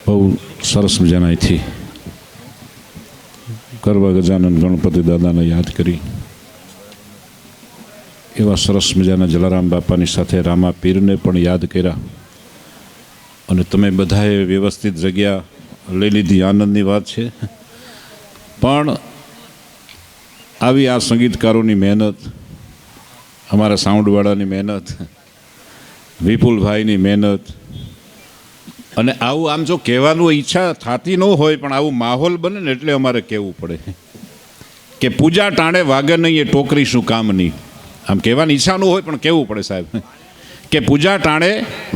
બહુ સરસ મજાના અહીંથી કરવા ગજાનંદ ગણપતિ દાદાને યાદ કરી એવા સરસ મજાના જલારામ બાપાની સાથે રામા પીરને પણ યાદ કર્યા અને તમે બધાએ વ્યવસ્થિત જગ્યા લઈ લીધી, આનંદની વાત છે. પણ આવી આ સંગીતકારોની મહેનત, અમારા સાઉન્ડવાળાની મહેનત, વિપુલભાઈની મહેનત, અને આવું આમ જો કહેવાનું ઈચ્છા થતી ન હોય પણ આવું માહોલ બને ને એટલે અમારે કહેવું પડે કે પૂજા ટાણે વાગે નહીં એ ટોકરી શું કામની. આમ કહેવાની ઈચ્છા ન હોય પણ કહેવું પડે સાહેબ કે પૂજા ટાણે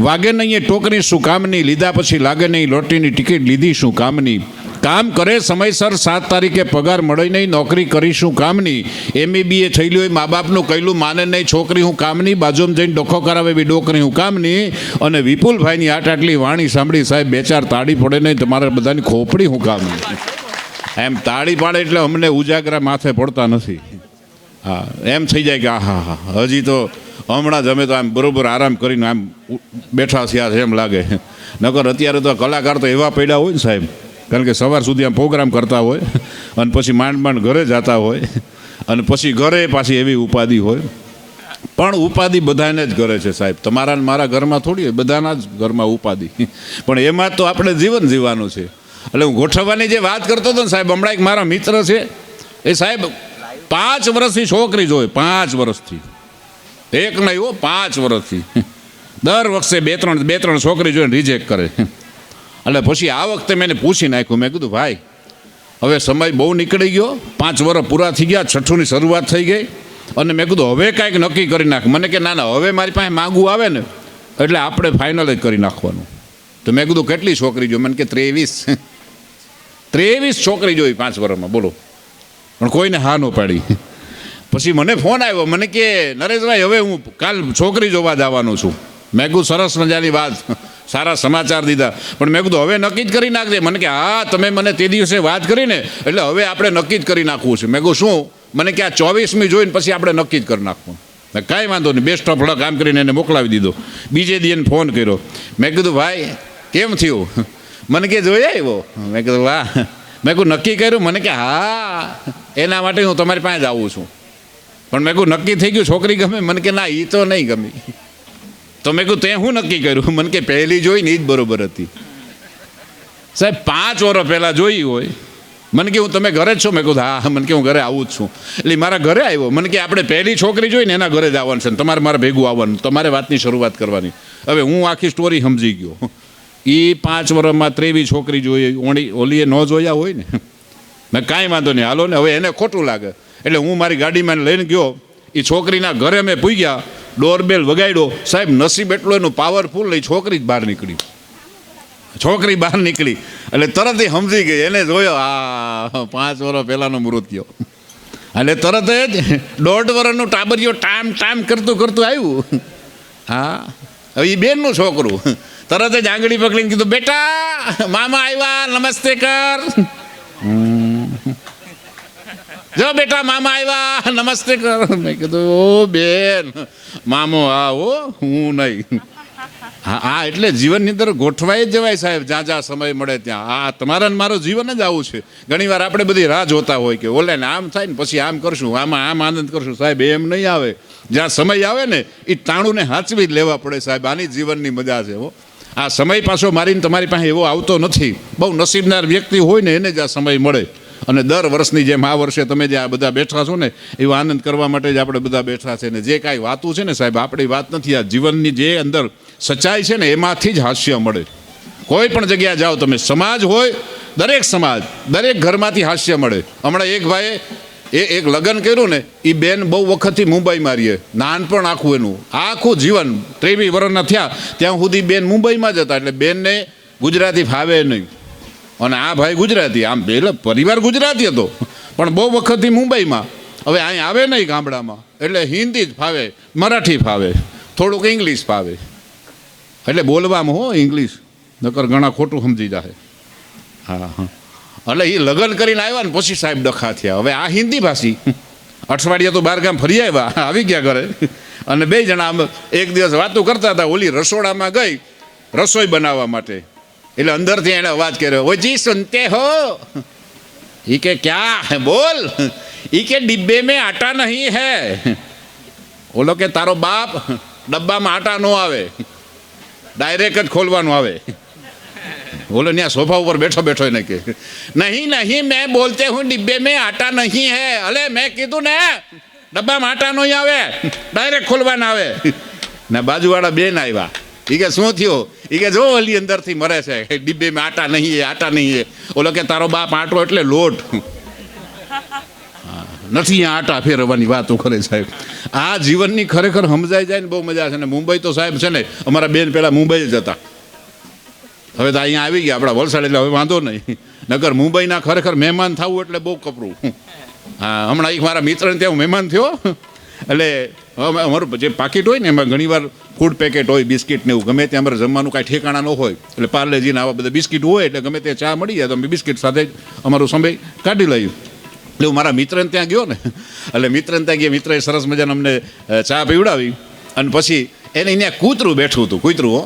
વાગે નહીં એ ટોકરી શું કામની, લીધા પછી લાગે નહીં લોટરીની ટિકિટ લીધી શું કામની, કામ કરે સમયસર 7 તારીખે પગાર મળે નહીં નોકરી કરીશું કામની, MBA થયેલું હોય મા બાપનું કહેલું માને નહીં છોકરી હું કામની, બાજુમાં જઈને ડોખો કરાવે બી ડોકરી હું કામની. અને વિપુલભાઈની આટલી વાણી સાંભળી સાહેબ 2-4 તાળી પડે નહીં તમારે બધાની ખોપડી હું કામની. એમ તાળી પાડે એટલે અમને ઉજાગરા માથે પડતા નથી. હા, એમ થઈ જાય કે હા હા હજી તો હમણાં જ અમે તો આમ બરોબર આરામ કરીને આમ બેઠા થયા છે એમ લાગે. નકર અત્યારે તો કલાકાર તો એવા પડ્યા હોય ને સાહેબ, કારણ કે સવાર સુધી આમ પ્રોગ્રામ કરતા હોય અને પછી માંડ ઘરે જતા હોય અને પછી ઘરે પાછી એવી ઉપાધિ હોય. પણ ઉપાધિ બધાને જ ઘરે છે સાહેબ, તમારા ને મારા ઘરમાં થોડી હોય, બધાના જ ઘરમાં ઉપાધિ. પણ એમાં તો આપણે જીવન જીવવાનું છે. એટલે હું ગોઠવવાની જે વાત કરતો હતો ને સાહેબ, હમણાં એક મારા મિત્ર છે એ સાહેબ 5 વર્ષથી છોકરી જોઈ, 5 વર્ષથી, એક નહીં હો 5 વર્ષથી, દર વખતે બે ત્રણ છોકરી જોઈને રિજેક્ટ કરે. એટલે પછી આ વખતે મેં પૂછી નાખ્યું, મેં કીધું ભાઈ હવે સમય બહુ નીકળી ગયો, 5 વર્ષ પૂરા થઈ ગયા, 6ઠ્ઠુની શરૂઆત થઈ ગઈ, અને મેં કીધું હવે કાંઈક નક્કી કરી નાખ. મને કે ના હવે મારી પાસે માગવું આવે ને એટલે આપણે ફાઇનલ જ કરી નાખવાનું. તો મેં કીધું કેટલી છોકરી જોઈ? મને કે 23 છોકરી જોઈ 5 વર્ષમાં, બોલો. પણ કોઈને હા ન પાડી. પછી મને ફોન આવ્યો, મને કે નરેશભાઈ હવે હું કાલ છોકરી જોવા જવાનું છું. મેં કીધું સરસ મજાની વાત, સારા સમાચાર દીધા. પણ મેં કીધું હવે નક્કી જ કરી નાખજે. મને કે હા તમે મને તે દિવસે વાત કરીને એટલે હવે આપણે નક્કી જ કરી નાખવું છે. મેં કીધું શું? મને કે આ 24મી જોઈને પછી આપણે નક્કી જ કરી નાખવું. કાંઈ વાંધો નહીં, બેસ્ટ ઓફ લક આમ કરીને એને મોકલાવી દીધો. બીજે દી એને ફોન કર્યો, મેં કીધું ભાઈ કેમ થયું? મને કે જોઈ આવ્યો. મેં કીધું વાહ. મેં કહું નક્કી કર્યું? મને કે હા એના માટે હું તમારી પાસે જ આવું છું. પણ મેં કહું નક્કી થઈ ગયું છોકરી ગમે? મને કે ના એ તો નહીં ગમી. તો મેં કહું તે હું નક્કી કર્યું? મને કે પહેલી જોઈને એ જ બરોબર હતી. સાહેબ 5 વર્ષ પહેલાં જોઈ હોય. મને કે હું તમે ઘરે જ છો? મેં કહું હા. મને કે હું ઘરે આવું જ છું. એટલે મારા ઘરે આવ્યો. મને કે આપણે પહેલી છોકરી જોઈને એના ઘરે જ આવવાનું છે, તમારે મારે ભેગું આવવાનું, તમારે વાતની શરૂઆત કરવાની. હવે હું આખી સ્ટોરી સમજી ગયો. એ 5 વર્ષમાં 23 છોકરી જોઈ, ઓલીએ ન જોયા હોય ને. મેં કાંઈ વાંધો નહીં, હાલો ને. હવે એને ખોટું લાગે એટલે હું મારી ગાડીમાં લઈને ગયો. એ છોકરીના ઘરે મેં પૂગ્યા, ડોરબેલ વગાડ્યો. સાહેબ નસીબ એટલું એનું પાવરફુલ નહીં, છોકરી જ બહાર નીકળી. છોકરી બહાર નીકળી એટલે તરત એ સમજી ગઈ, એને જોયો આ 5 વર્ષ પહેલાંનો મૃત્યુ. એટલે તરત જ 1.5 વર્ષનું ટાબરિયો ટામ કરતું આવ્યું. હા, હવે એ બેનનું છોકરું તરત જ આંગળી પકડીને કીધું બેટા મામા આવ્યા, નમસ્તે કર. જો બેટા મામા આવ્યા, નમસ્તે કર. મેં કીધું ઓ બેન મામો આવો, હું નહીં. હા એટલે જીવનની અંદર ગોઠવાઈ જ જવાય સાહેબ, જ્યાં સમય મળે ત્યાં. આ તમારા ને મારું જીવન જ આવું છે. ઘણીવાર આપણે બધી રાહ જોતા હોય કે ઓલે ને આમ થાય ને પછી આમ કરશું, આમાં આમ આનંદ કરશું. સાહેબ એમ નહીં આવે. જ્યાં સમય આવે ને એ ટાણુને હાંચવી જ લેવા પડે સાહેબ. આની જીવનની મજા છે. આ સમય પાછો મારીને તમારી પાસે એવો આવતો નથી. બહુ નસીબદાર વ્યક્તિ હોય ને એને જ આ સમય મળે. અને દર વર્ષની જેમ આ વર્ષે તમે જે આ બધા બેઠા છો ને એવો આનંદ કરવા માટે જ આપણે બધા બેઠા છે. ને જે કાંઈ વાતું છે ને સાહેબ આપણી વાત નથી, આ જીવનની જે અંદર સચ્ચાઈ છે ને એમાંથી જ હાસ્ય મળે. કોઈ પણ જગ્યાએ જાઓ તમે, સમાજ હોય દરેક સમાજ, દરેક ઘરમાંથી હાસ્ય મળે. હમણાં એક ભાઈએ એક લગ્ન કર્યું ને, એ બેન બહુ વખતથી મુંબઈમાં રહીએ, નાનપણ આખું એનું આખું જીવન 23 વર્ષના થયા ત્યાં સુધી બેન મુંબઈમાં જ હતા. એટલે બેનને ગુજરાતી ફાવે નહીં. અને આ ભાઈ ગુજરાતી, આમ પહેલાં પરિવાર ગુજરાતી હતો પણ બહુ વખતથી મુંબઈમાં. હવે અહીં આવે નહીં ગામડામાં એટલે હિન્દી જ ફાવે, મરાઠી ફાવે, થોડુંક ઇંગ્લિશ ફાવે. એટલે બોલવામાં હો ઇંગ્લિશ, નકર ઘણા ખોટું સમજી જાય. હા એટલે એ લગ્ન કરીને આવ્યા ને પછી સાહેબ ડખા થયા. હવે આ હિન્દી ભાષી અઠવાડિયા તો 12 ગામ ફરી આવ્યા, આવી ગયા ઘરે. અને 2 જણા એક દિવસ વાતો કરતા હતા. ઓલી રસોડામાં ગઈ રસોઈ બનાવવા માટે. એટલે અંદરથી એણે અવાજ કર્યો, ઓ જી સુનતે હો? એ કે ક્યા બોલ? એ કે ડિબ્બે મેં આટા નહીં હૈ. ઓલો કે તારો બાપ, ડબ્બામાં આટા ન આવે, ડાયરેક્ટ જ ખોલવાનું આવે. બોલો ત્યાં સોફા ઉપર બેઠો બેઠો એને કે નહીં નહીં મેં બોલતે હું ડિબ્બે મેં આટા નહીં હે. અલે મેં કીધું ને ડબ્બામાં આટા નહીં આવે, ડાયરેક્ટ ખોલવાના આવે. ને બાજુવાળા બેન આવ્યા. એ કે શું થયો? એ કે જો ઓલી અંદરથી મરે છે, ડિબ્બે મેં આટા નહીં હે, આટા નહીં હે. ઓલો કે તારો બાપ આટો એટલે લોટ નથી, આટા ફેરવવાની વાતો કરે સાહેબ. આ જીવનની ખરેખર સમજાઈ જાય ને બહુ મજા છે. ને મુંબઈ તો સાહેબ છે ને, અમારા બેન પહેલા મુંબઈ જ હતા, હવે તો અહીંયા આવી ગયા આપણા વલસાડ, એટલે હવે વાંધો નહીં. નગર મુંબઈના ખરેખર મહેમાન થવું એટલે બહુ કપરું. હા, હમણાં એક મારા મિત્રને ત્યાં મહેમાન થયો, એટલે અમારું જે પાકીટ હોય ને એમાં ઘણીવાર ફૂડ પેકેટ હોય, બિસ્કિટ ને એવું, ગમે ત્યાં અમારે જમવાનું કાંઈ ઠેકાણા ન હોય, એટલે પાર્લેજીને આવા બધા બિસ્કિટ હોય, એટલે ગમે ત્યાં ચા મળી જાય તો અમે બિસ્કિટ સાથે જ અમારો સમય કાઢી લઈએ. એટલે હું મારા મિત્રને ત્યાં ગયો ને, એટલે મિત્રને ત્યાં ગયા, મિત્રએ સરસ મજાને અમને ચા પીવડાવી, અને પછી એને ત્યાં કૂતરું બેઠું હતું, કૂતરું હો,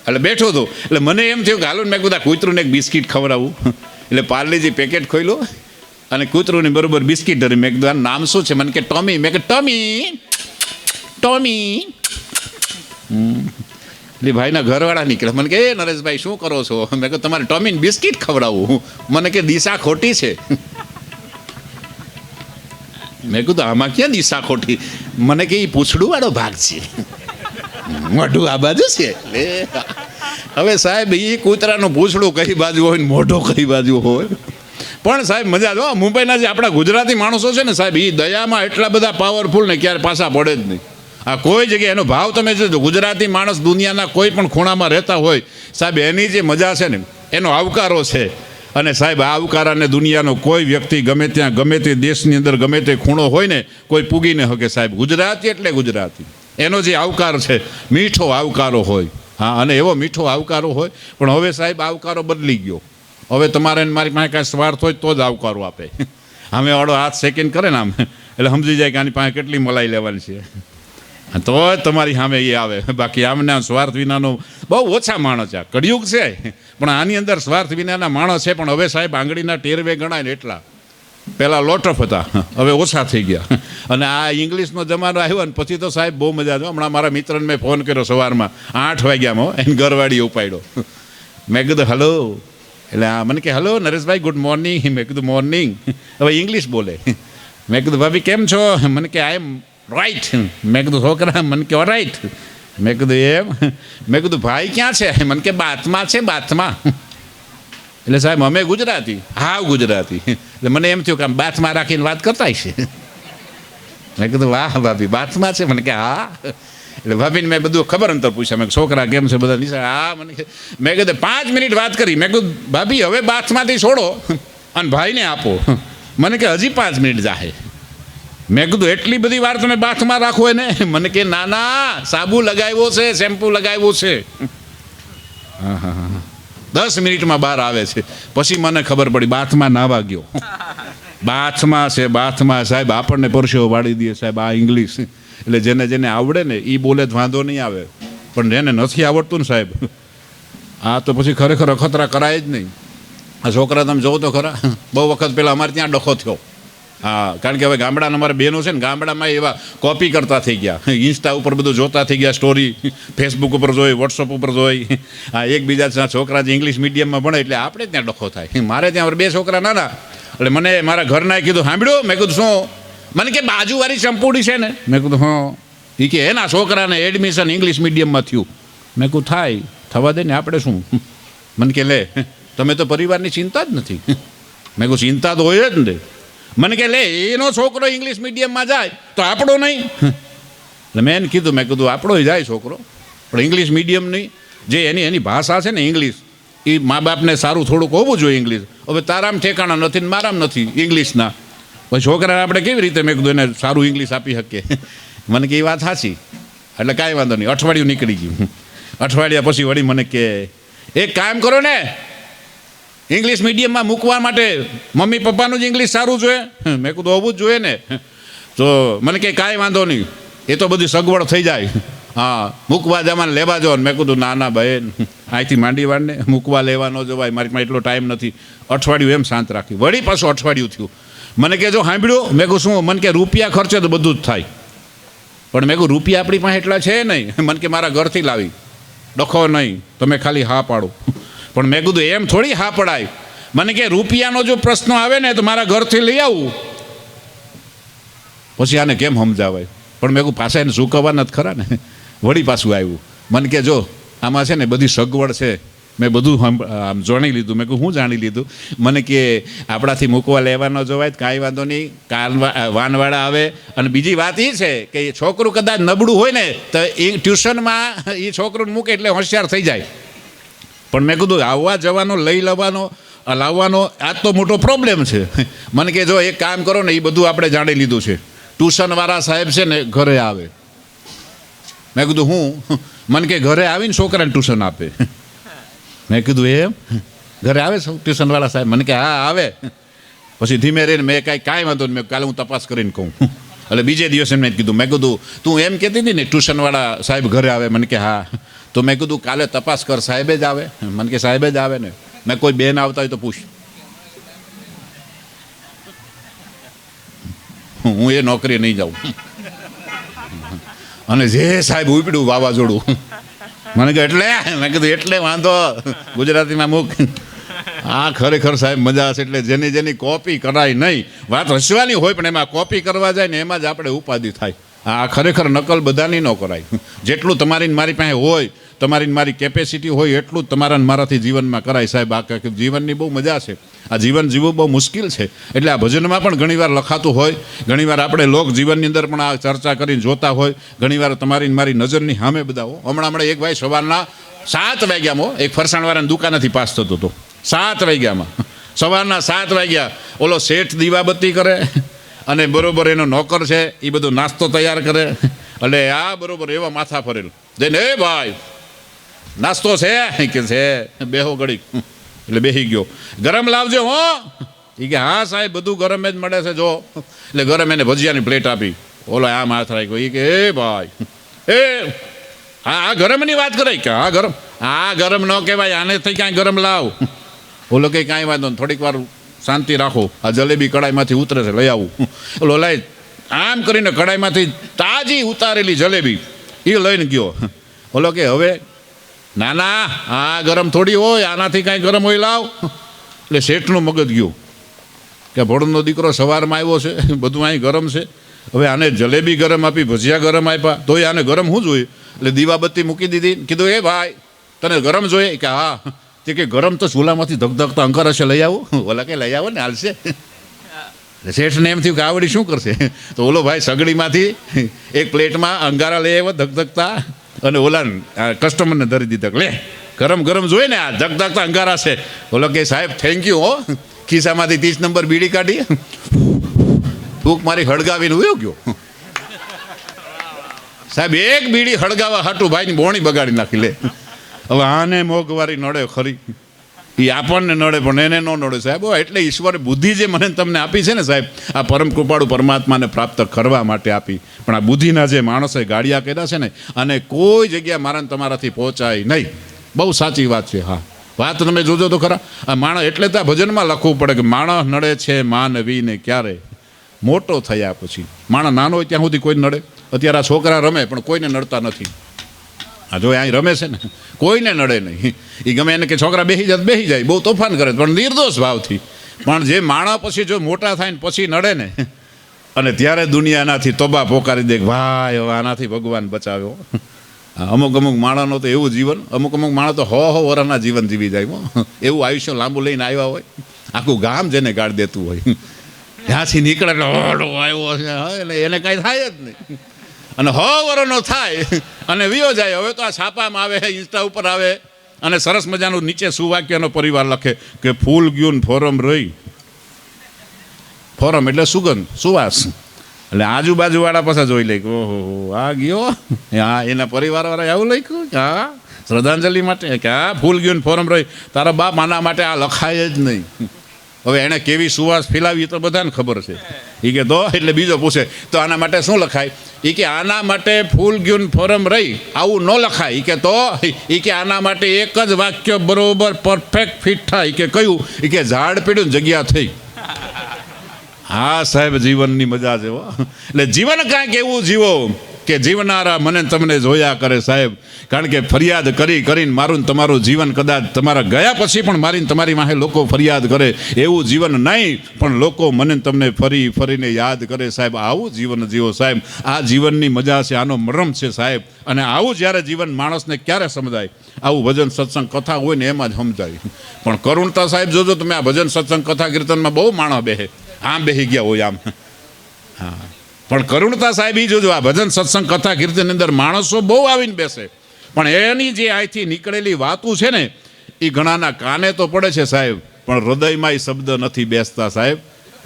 એટલે બેઠો હતો. એટલે મને એમ થયું કે હાલો મેં બધા કૂતરુંને એક બિસ્કિટ ખવડાવું. એટલે પાર્લેજી પેકેટ ખોલ્યું અને કૂતરુંની બરોબર બિસ્કિટ ધરી. મેં કીધું આ નામ શું છે? મને કે ટોમી. મેં કે ટોમી ટોમી. એટલે ભાઈના ઘરવાળા નીકળે, મને કે એ નરેશભાઈ શું કરો છો? મેં કહ્યું તમારે ટોમીને બિસ્કિટ ખવડાવું. મને કે દિશા ખોટી છે. મેં કીધું આમાં ક્યાં દિશા ખોટી? મને કે એ પૂછડું વાળો ભાગ છે, મોઢું આ બાજુ છે. હવે સાહેબ એ કૂતરાનું પૂછડું કઈ બાજુ હોય ને મોઢો કઈ બાજુ હોય, પણ સાહેબ મજા જો. મુંબઈના જે આપણા ગુજરાતી માણસો છે ને સાહેબ, એ દયામાં એટલા બધા પાવરફુલ ને ક્યારે પાછા પડે જ નહીં. આ કોઈ જગ્યાએ એનો ભાવ તમે જોજો. ગુજરાતી માણસ દુનિયાના કોઈ પણ ખૂણામાં રહેતા હોય સાહેબ, એની જે મજા છે ને એનો આવકારો છે. અને સાહેબ આ આવકારાને દુનિયાનો કોઈ વ્યક્તિ ગમે ત્યાં, ગમે તે દેશની અંદર, ગમે તે ખૂણો હોય ને કોઈ પૂગી ન શકે સાહેબ. ગુજરાતી એટલે ગુજરાતી, એનો જે આવકાર છે મીઠો આવકારો હોય. હા, અને એવો મીઠો આવકારો હોય. પણ હવે સાહેબ આવકારો બદલી ગયો. હવે તમારે મારી પાસે કાંઈ સ્વાર્થ હોય તો જ આવકારો આપે. અમે વાળો હાથ સેકન્ડ કરે ને આમ, એટલે સમજી જાય કે આની પાસે કેટલી મલાઈ લેવાની છે, તો જ તમારી સામે એ આવે. બાકી આમના સ્વાર્થ વિનાનો બહુ ઓછા માણસ છે. કળિયુગ છે પણ આની અંદર સ્વાર્થ વિનાના માણસ છે. પણ હવે સાહેબ આંગળીના ટેરવે ગણાય ને એટલા. પહેલાં લોટફ હતા, હવે ઓછા થઈ ગયા. અને આ ઇંગ્લિશનો જમાનો આવ્યો ને પછી તો સાહેબ બહુ મજા જો. હમણાં મારા મિત્રને મેં ફોન કર્યો સવારમાં 8 વાગ્યામાં, એને ઘરવાળી ઉપાડ્યો. મેં કીધું હલો, એટલે હા મને કે હલો નરેશભાઈ ગુડ મોર્નિંગ. મેં કીધું મોર્નિંગ. હવે ઇંગ્લિશ બોલે. મેં કીધું ભાભી કેમ છો? મને કે આઈ એમ રાઈટ. મેં કીધું છોકરા? મને કે રાઈટ. મેં કીધું એમ? મેં કીધું ભાઈ ક્યાં છે? મને કે બાથમાં છે, બાથમાં. એટલે સાહેબ અમે ગુજરાતી, હા ગુજરાતી. એટલે મને એમ થયું કે આમ બાથમાં રાખીને વાત કરતા છે. મેં કીધું વાહ ભાભી બાથમાં છે? મને કે હા. એટલે ભાભીને મેં બધું ખબર અંતર પૂછ્યા. મેં છોકરા કેમ છે બધા નિશા? હા. મને મેં કીધું 5 મિનિટ વાત કરી. મેં કીધું ભાભી હવે બાથમાંથી છોડો અને ભાઈને આપો. મને કે હજી 5 મિનિટ જાહે. મેં કીધું એટલી બધી વાર તમે બાથમાં રાખો એને? મને કે ના ના, સાબુ લગાવ્યો છે, શેમ્પુ લગાવ્યો છે. હા હા હા, 10 મિનિટમાં બહાર આવે છે. પછી મને ખબર પડી બાથમાં નાવા ગયો. બાથમાં છે, બાથમાં. સાહેબ આપણને પરસેવો વાળી દે સાહેબ આ ઇંગ્લિશ. એટલે જેને જેને આવડે ને એ બોલે જ વાંધો નહીં આવે, પણ જેને નથી આવડતું ને સાહેબ, આ તો પછી ખરેખર અખતરા કરાય જ નહીં. આ છોકરા તમે જોવો તો ખરા, બહુ વખત પહેલાં અમારે ત્યાં ડખો થયો. હા, કારણ કે હવે ગામડાના અમારા બહેનો છે ને, ગામડામાં એવા કોપી કરતા થઈ ગયા. ઇન્સ્ટા ઉપર બધું જોતા થઈ ગયા, સ્ટોરી ફેસબુક ઉપર જોઈ, વોટ્સઅપ ઉપર જોઈ. હા, એકબીજા છોકરા જે ઇંગ્લિશ મીડિયમમાં ભણે એટલે આપણે ત્યાં ડખો થાય. મારે ત્યાં 2 છોકરા નાના, એટલે મને મારા ઘરનાએ કીધું સાંભળ્યું? મેં કીધું શું? મને કે બાજુવાળી ચંપુડી છે ને? મેં કીધું હા. એ કે એના છોકરાને એડમિશન ઇંગ્લિશ મીડિયમમાં થયું. મેં કીધું થાય, થવા દે ને, આપણે શું. મને કે લે તમે તો પરિવારની ચિંતા જ નથી. મેં કીધું ચિંતા તો હોય જ ને. મને કે લે એનો છોકરો ઇંગ્લિશ મીડિયમમાં જાય તો આપણો નહીં. એટલે મેં એને કીધું, મેં કીધું આપણો જાય છોકરો, પણ ઇંગ્લિશ મીડિયમની જે એની ભાષા છે ને ઇંગ્લિશ, એ મા બાપને સારું થોડુંક હોવું જોઈએ ઇંગ્લિશ. હવે તારામ ઠેકાણા નથી ને મારામ નથી ઇંગ્લિશના, પછી છોકરાને આપણે કેવી રીતે મેં કીધું એને સારું ઇંગ્લિશ આપી શકીએ. મને કે એ વાત સાચી. એટલે કાંઈ વાંધો નહીં, અઠવાડિયું નીકળી ગયું. અઠવાડિયા પછી વળી મને કે એક કામ કરો ને, ઇંગ્લિશ મીડિયમમાં મૂકવા માટે મમ્મી પપ્પાનું જ ઇંગ્લિશ સારું જોઈએ. મેં કીધું હોવું જ જોઈએ ને. તો મને કે કાંઈ વાંધો નહીં, એ તો બધી સગવડ થઈ જાય. હા, મૂકવા જમાને લેવા જો. મેં કીધું ના ના બહેન, અહીંથી માંડી વાળને મૂકવા લેવા ન જવાય, મારી પાસે એટલો ટાઈમ નથી. અઠવાડિયું એમ શાંત રાખી. વળી પાછું અઠવાડિયું થયું. મને કે જો સાંભળ્યું? મેં કહું શું? મને કે રૂપિયા ખર્ચે તો બધું જ થાય. પણ મેં કહું રૂપિયા આપણી પાસે એટલા છે નહીં. મને કે મારા ઘરથી લાવી, ડખો નહીં, તમે ખાલી હા પાડો. પણ મેં કીધું એમ થોડી હા પડાય. મને કે રૂપિયાનો જો પ્રશ્ન આવે ને તો મારા ઘરથી લઈ આવું. પછી આને કેમ સમજાવાય? પણ મેં કહું પાછા એને ચૂકવવાના જ ખરા ને. વળી પાછું આવ્યું. મને કે જો આમાં છે ને બધી સગવડ છે, મેં બધું આમ જાણી લીધું. મેં કહું હું જાણી લીધું? મને કે આપણાથી મૂકવા લેવા ન જવાય, કાંઈ વાંધો નહીં, વાનવાળા આવે. અને બીજી વાત એ છે કે એ છોકરું કદાચ નબળું હોય ને તો એ ટ્યુશનમાં એ છોકરું મૂકે એટલે હોશિયાર થઈ જાય. પણ મેં કીધું આવવા જવાનો, લઈ લેવાનો, લાવવાનો આ તો મોટો પ્રોબ્લેમ છે. મને કે જો એક કામ કરો ને, એ બધું આપણે જાણી લીધું છે. ટ્યુશનવાળા સાહેબ છે ને ઘરે આવે. મેં કીધું હું? મને કે ઘરે આવીને છોકરાને ટ્યુશન આપે. મેં કીધું એમ ઘરે આવે ટ્યુશનવાળા સાહેબ? મને કે હા આવે. પછી ધીમે રહીને મેં કાંઈ વાંધો નહીં, મેં કાલે હું તપાસ કરીને કહું. એટલે બીજે દિવસે મેં કીધું, મેં કીધું તું એમ કહેતી હતી ને ટ્યુશનવાળા સાહેબ ઘરે આવે? મને કે હા. તો મેં કીધું કાલે તપાસ કર, સાહેબે જ આવે? મને કે સાહેબે જ આવે ને. મેં કોઈ બેન આવતા હોય તો પૂછ. હું એ નોકરી નહીં જાઉં. અને જે સાહેબ ઉપડ્યું વાવાઝોડું. મને કે એટલે? મેં કીધું એટલે વાંધો ગુજરાતીમાં મૂક. આ ખરેખર સાહેબ મજા હશે. એટલે જેની કોપી કરાય નહીં. વાત હસવાની હોય પણ એમાં કોપી કરવા જાય ને એમાં જ આપણે ઉપાધિ થાય. આ ખરેખર નકલ બધાની ન કરાય. જેટલું તમારી મારી પાસે હોય, તમારી મારી કેપેસિટી હોય, એટલું જ તમારા મારાથી જીવનમાં કરાય સાહેબ. આ જીવનની બહુ મજા છે. આ જીવન જીવવું બહુ મુશ્કેલ છે. એટલે આ ભજનમાં પણ ઘણીવાર લખાતું હોય, ઘણીવાર આપણે લોક જીવનની અંદર પણ આ ચર્ચા કરીને જોતા હોય, ઘણીવાર તમારી મારી નજરની સામે બધા હો. હમણાં એક ભાઈ સવારના 7 વાગ્યામાં એક ફરસાણવાળાની દુકાનેથી પાસ થતો હતો. 7 વાગ્યામાં, સવારના 7 વાગ્યા. ઓલો શેઠ દીવાબત્તી કરે અને બરોબર એનો નોકર છે એ બધો નાસ્તો તૈયાર કરે. એટલે આ બરોબર એવા માથા ફરેલ જઈને, એ ભાઈ નાસ્તો છે? કે છે. બેહો ઘડી. એટલે બેસી ગયો. ગરમ લાવજો હો. એ કે હા સાહેબ બધું ગરમ જ મળે છે જો. એટલે ગરમ એને ભજીયાની પ્લેટ આપી. ઓલો આમ હાથ રાખ્યો. એ કે એ ભાઈ એ હા ગરમની વાત કરાય કે હા ગરમ? હા ગરમ ન કહેવાય, આને થઈ કાંઈ ગરમ લાવ. ઓલો કે કાંઈ વાંધો નહીં, થોડીક વાર શાંતિ રાખો, આ જલેબી કડાઈમાંથી ઉતરે છે, લઈ આવું. ઓલો લાય આમ કરીને કડાઈમાંથી તાજી ઉતારેલી જલેબી એ લઈને ગયો. ઓલો કે હવે ના ના આ ગરમ થોડી હોય, આનાથી કાંઈ ગરમ હોય લાવ. એટલે શેઠનું મગજ ગયું કે ભોળનો દીકરો સવારમાં આવ્યો છે, બધું અહીં ગરમ છે, હવે આને જલેબી ગરમ આપી, ભજીયા ગરમ આપ્યા, તોય આને ગરમ શું જોઈએ? એટલે દીવાબત્તી મૂકી દીધી. કીધું એ ભાઈ તને ગરમ જોઈએ? કે હા. તે કે ગરમ તો ચૂલામાંથી ધગધગતા અંગાર હશે, લઈ આવું? ઓલા કે લઈ આવો ને હાલશે. શેઠને એમ થયું કે આવડી શું કરશે? તો ઓલો ભાઈ સગડીમાંથી એક પ્લેટમાં અંગારા લઈ આવ્યો ધગધગતા અને ઓલા કસ્ટમરને ધરી દીધા. લે ગરમ ગરમ જોઈએ ને, આ ધગધગતા અંગારા છે. ઓલો કે સાહેબ થેન્ક યુ હો. ખિસ્સામાંથી 30 નંબર બીડી કાઢી ફૂંક મારી હળગાવીને ઉયો ગયો. સાહેબ એક બીડી હળગાવા હાટું ભાઈની બોણી બગાડી નાખી. લે હવે આને મોંઘવારી નડે ખરી, એ આપણને નડે પણ એને ન નડે સાહેબ. એટલે ઈશ્વરે બુદ્ધિ જે મને તમને આપી છે ને સાહેબ, આ પરમ કૃપાળુ પરમાત્માને પ્રાપ્ત કરવા માટે આપી. પણ આ બુદ્ધિના જે માણસે ગાડિયા કર્યા છે ને, અને કોઈ જગ્યા મારા તમારાથી પહોંચાય નહીં. બહુ સાચી વાત છે. હા વાત તમે જોજો તો ખરા. આ માણસ એટલે તો આ ભજનમાં લખવું પડે કે માણસ નડે છે માનવીને ક્યારે, મોટો થયા પછી. માણસ નાનો હોય ત્યાં સુધી કોઈ નડે. અત્યારે આ છોકરા રમે પણ કોઈને નડતા નથી. આ જો અહીં રમે છે ને, કોઈને નડે નહીં. એ ગમે એને કે છોકરા બેસી જાય, બહુ તોફાન કરે પણ નિર્દોષ ભાવથી. પણ જે માણસ પછી જો મોટા થાય ને પછી નડે ને, અને ત્યારે દુનિયા આનાથી તોબા પોકારી દે, ભાઈ હવે આનાથી ભગવાન બચાવ્યો. અમુક માણસનો તો એવું જીવન, અમુક માણસ તો 100 વર્ષના જીવન જીવી જાય. એવું આયુષ્ય લાંબુ લઈને આવ્યા હોય, આખું ગામ જેને ગાળ દેતું હોય. ત્યાંથી નીકળે એટલે આવ્યો છે, એટલે એને કાંઈ થાય જ નહીં. અને 100 વર્ષનો થાય અને વિયો જાય. હવે તો આ છાપામાં આવે, ઇન્સ્ટા ઉપર આવે, અને સરસ મજાનું નીચે સુવાક્યનો પરિવાર લખે કે ફૂલ ગયું ફોરમ રહી. ફોરમ એટલે સુગંધ, સુવાસ. એટલે આજુબાજુવાળા પાછા જોઈ લે કે ઓહો આ ગયો. હા એના પરિવારવાળાએ આવું લખ્યું કે હા શ્રદ્ધાંજલિ માટે કે હા ફૂલ ગયું ફોરમ રહી. તારા બાપ આના માટે આ લખાય જ નહીં. હવે એણે કેવી સુવાસ ફેલાવી તો બધાને ખબર છે. એ કે તો એટલે બીજો પૂછે તો આના માટે શું લખાય? એ કે આના માટે ફૂલ ગ્યુન ફોરમ રહી આવું ન લખાય. એ કે તો એ કે આના માટે એક જ વાક્ય બરોબર પરફેક્ટ ફિટ થાય. કે કયું? એ કે ઝાડ પીડ્યું ને જગ્યા થઈ. હા સાહેબ, જીવનની મજા છે. એટલે જીવન કાંઈક એવું જીવો કે જીવનારા મને તમને જોયા કરે સાહેબ. કારણ કે ફરિયાદ કરીને મારું ને તમારું જીવન કદાચ તમારા ગયા પછી પણ મારીને તમારી વાહે લોકો ફરિયાદ કરે એવું જીવન નહીં, પણ લોકો મને તમને ફરીને યાદ કરે સાહેબ. આવું જીવન જીવો સાહેબ. આ જીવનની મજા છે, આનો મરમ છે સાહેબ. અને આવું જ્યારે જીવન માણસને ક્યારે સમજાય? આવું ભજન સત્સંગ કથા હોય ને એમાં જ સમજાય. પણ કરુણતા સાહેબ જોજો તમે, આ ભજન સત્સંગ કથા કીર્તનમાં બહુ માણસ બેહે, આમ બેહી ગયા હોય આમ. હા, પણ કરુણતા સાહેબ એ જોજો, આ ભજન સત્સંગ કથા કીર્તનની અંદર માણસો બહુ આવીને બેસે, પણ એની જે અહીંથી નીકળેલી વાતું છે ને એ ઘણાના કાને તો પડે છે સાહેબ, પણ હૃદયમાં એ શબ્દ નથી બેસતા સાહેબ.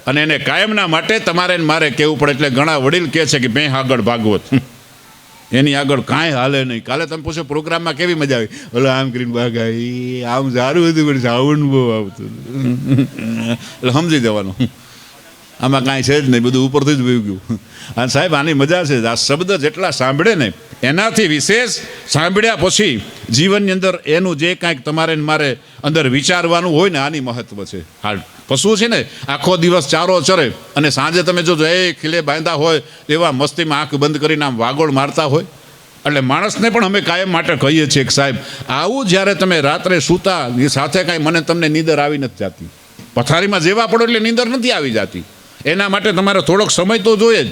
અને એને કાયમના માટે તમારે મારે કહેવું પડે. એટલે ઘણા વડીલ કહે છે કે મેં આગળ ભાગવત, એની આગળ કાંઈ હાલે નહીં. કાલે તમે પૂછો પ્રોગ્રામમાં કેવી મજા આવી? ઓલો આમ કરીને ભાગાઈ, આમ સારું હતું પણ સાઉન્ડ બહુ આવતું. એટલે સમજી જવાનું આમાં કાંઈ છે જ નહીં, બધું ઉપરથી જ વહી ગયું. અને સાહેબ આની મજા છે, આ શબ્દ જેટલા સાંભળે ને એનાથી વિશેષ સાંભળ્યા પછી જીવનની અંદર એનું જે કાંઈક તમારે મારે અંદર વિચારવાનું હોય ને આની મહત્વ છે. આ પશુ છે ને આખો દિવસ ચારો ચરે અને સાંજે તમે જોજો એ ખીલે બાંધા હોય એવા મસ્તીમાં આંખ બંધ કરીને આમ વાગોળ મારતા હોય. એટલે માણસને પણ અમે કાયમ માટે કહીએ છીએ કે સાહેબ આવું જ્યારે તમે રાત્રે સૂતા એ સાથે કાંઈ મને તમને નીંદર આવી નથી જતી, પથારીમાં જેવા પડો એટલે નીંદર નથી આવી જતી. એના માટે તમારે થોડોક સમય તો જોઈએ જ,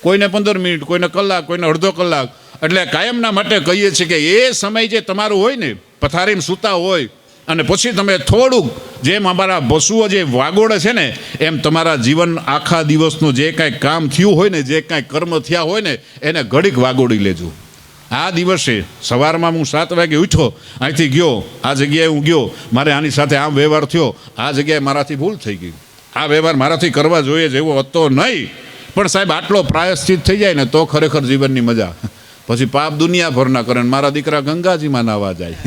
કોઈને 15 મિનિટ, કોઈને કલાક, કોઈને અડધો કલાક. એટલે કાયમના માટે કહીએ છીએ કે એ સમય જે તમારું હોય ને પથારીમાં સૂતા હોય અને પછી તમે થોડુંક જેમ અમારા પશુઓ જે વાગોળે છે ને એમ તમારા જીવન આખા દિવસનું જે કાંઈ કામ થયું હોય ને, જે કાંઈ કર્મ થયા હોય ને એને ઘડીક વાગોળી લેજો. આ દિવસે સવારમાં હું 7 વાગે ઉઠ્યો, અહીંથી ગયો, આ જગ્યાએ હું ગયો, મારે આની સાથે આમ વ્યવહાર થયો, આ જગ્યાએ મારાથી ભૂલ થઈ ગઈ, આ વ્યવહાર મારાથી કરવા જોઈએ જેવો હતો નહીં. પણ સાહેબ આટલો પ્રાયશ્ચિત થઈ જાય ને તો ખરેખર જીવનની મજા. પછી પાપ દુનિયાભરના કરે. મારા દીકરા ગંગાજીમાં નાવા જાય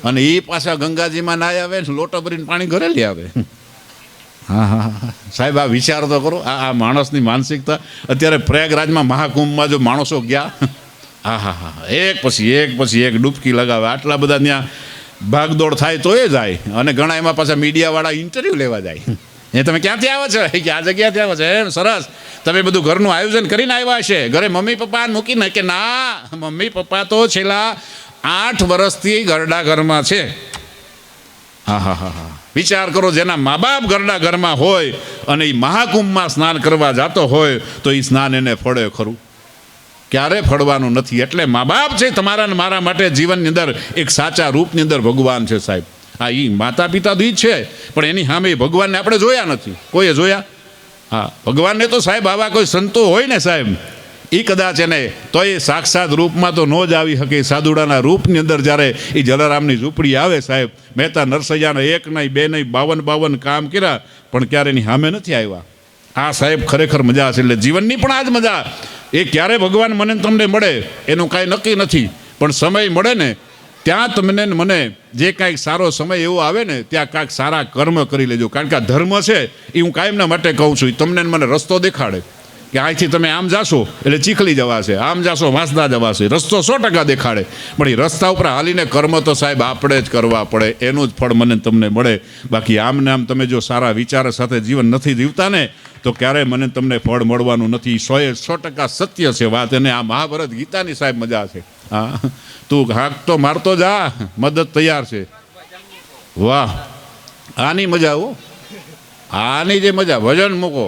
અને એ પાછા ગંગાજીમાં નાય આવે ને લોટો ભરીને પાણી ઘરે લઈ આવે. હા હા સાહેબ આ વિચાર તો કરો, આ માણસની માનસિકતા. અત્યારે પ્રયાગરાજમાં મહાકુંભમાં જો માણસો ગયા, હા હા હા, એક પછી એક ડૂબકી લગાવે. આટલા બધા ત્યાં ભાગદોડ થાય તો એ જાય. અને ઘણા એમાં પાછા મીડિયાવાળા ઇન્ટરવ્યૂ લેવા જાય. એ તમે ક્યાંથી આવો છો? કે આ જગ્યાથી આવો છો? એમ સરસ, તમે બધું ઘરનું આયોજન કરીને આવ્યા છે, ઘરે મમ્મી પપ્પા મૂકીને? કે ના, મમ્મી પપ્પા તો છેલ્લા 8 વર્ષથી ઘરડા ઘરમાં છે. હા હા હા હા, વિચાર કરો, જેના મા બાપ ઘરડા ઘરમાં હોય અને એ મહાકુંભમાં સ્નાન કરવા જતો હોય તો એ સ્નાન એને ફળે ખરું? ક્યારે ફળવાનું નથી. એટલે મા બાપ છે તમારા ને મારા માટે જીવનની અંદર એક સાચા રૂપની અંદર ભગવાન છે સાહેબ. હા, એ માતા પિતા તો જ છે, પણ એની સામે ભગવાનને આપણે જોયા નથી, કોઈએ જોયા? હા, ભગવાનને તો સાહેબ આવા કોઈ સંતો હોય ને સાહેબ, એ કદાચ એને તો એ સાક્ષાત રૂપમાં તો ન જ આવી શકે. સાધુડાના રૂપની અંદર જ્યારે એ જલારામની ઝૂંપડી આવે સાહેબ, મહેતા નરસૈયાને 1 નહીં 2 નહીં 52 કામ કર્યા પણ ક્યારે એની સામે નથી આવ્યા. આ સાહેબ ખરેખર મજા છે. એટલે જીવનની પણ આ જ મજા. એ ક્યારે ભગવાન મને તમને મળે એનું કાંઈ નક્કી નથી, પણ સમય મળે ને ત્યાં તમને મને જે કાંઈક સારો સમય એવો આવે ને ત્યાં કાંઈક સારા કર્મ કરી લેજો. કારણ કે આ ધર્મ છે એ હું કાયમના માટે કહું છું, તમને મને રસ્તો દેખાડે કે અહીંથી તમે આમ જાશો એટલે ચીખલી જવાશે, આમ જાશો વાંસદા જવાશે, રસ્તો 100% દેખાડે. પણ એ રસ્તા ઉપર હાલીને કર્મ તો સાહેબ આપણે જ કરવા પડે, એનું જ ફળ મને તમને મળે. બાકી આમને આમ તમે જો સારા વિચાર સાથે જીવન નથી જીવતા ને તો ક્યારેય મને તમને ફળ મળવાનું નથી. 100% સત્ય છે વાત. અને આ મહાભારત ગીતાની સાહેબ મજા છે. હા, તું હાક તો મારતો જા, મદદ તૈયાર છે. વાહ, આની મજા હો, આની જે મજા. ભજન મૂકો,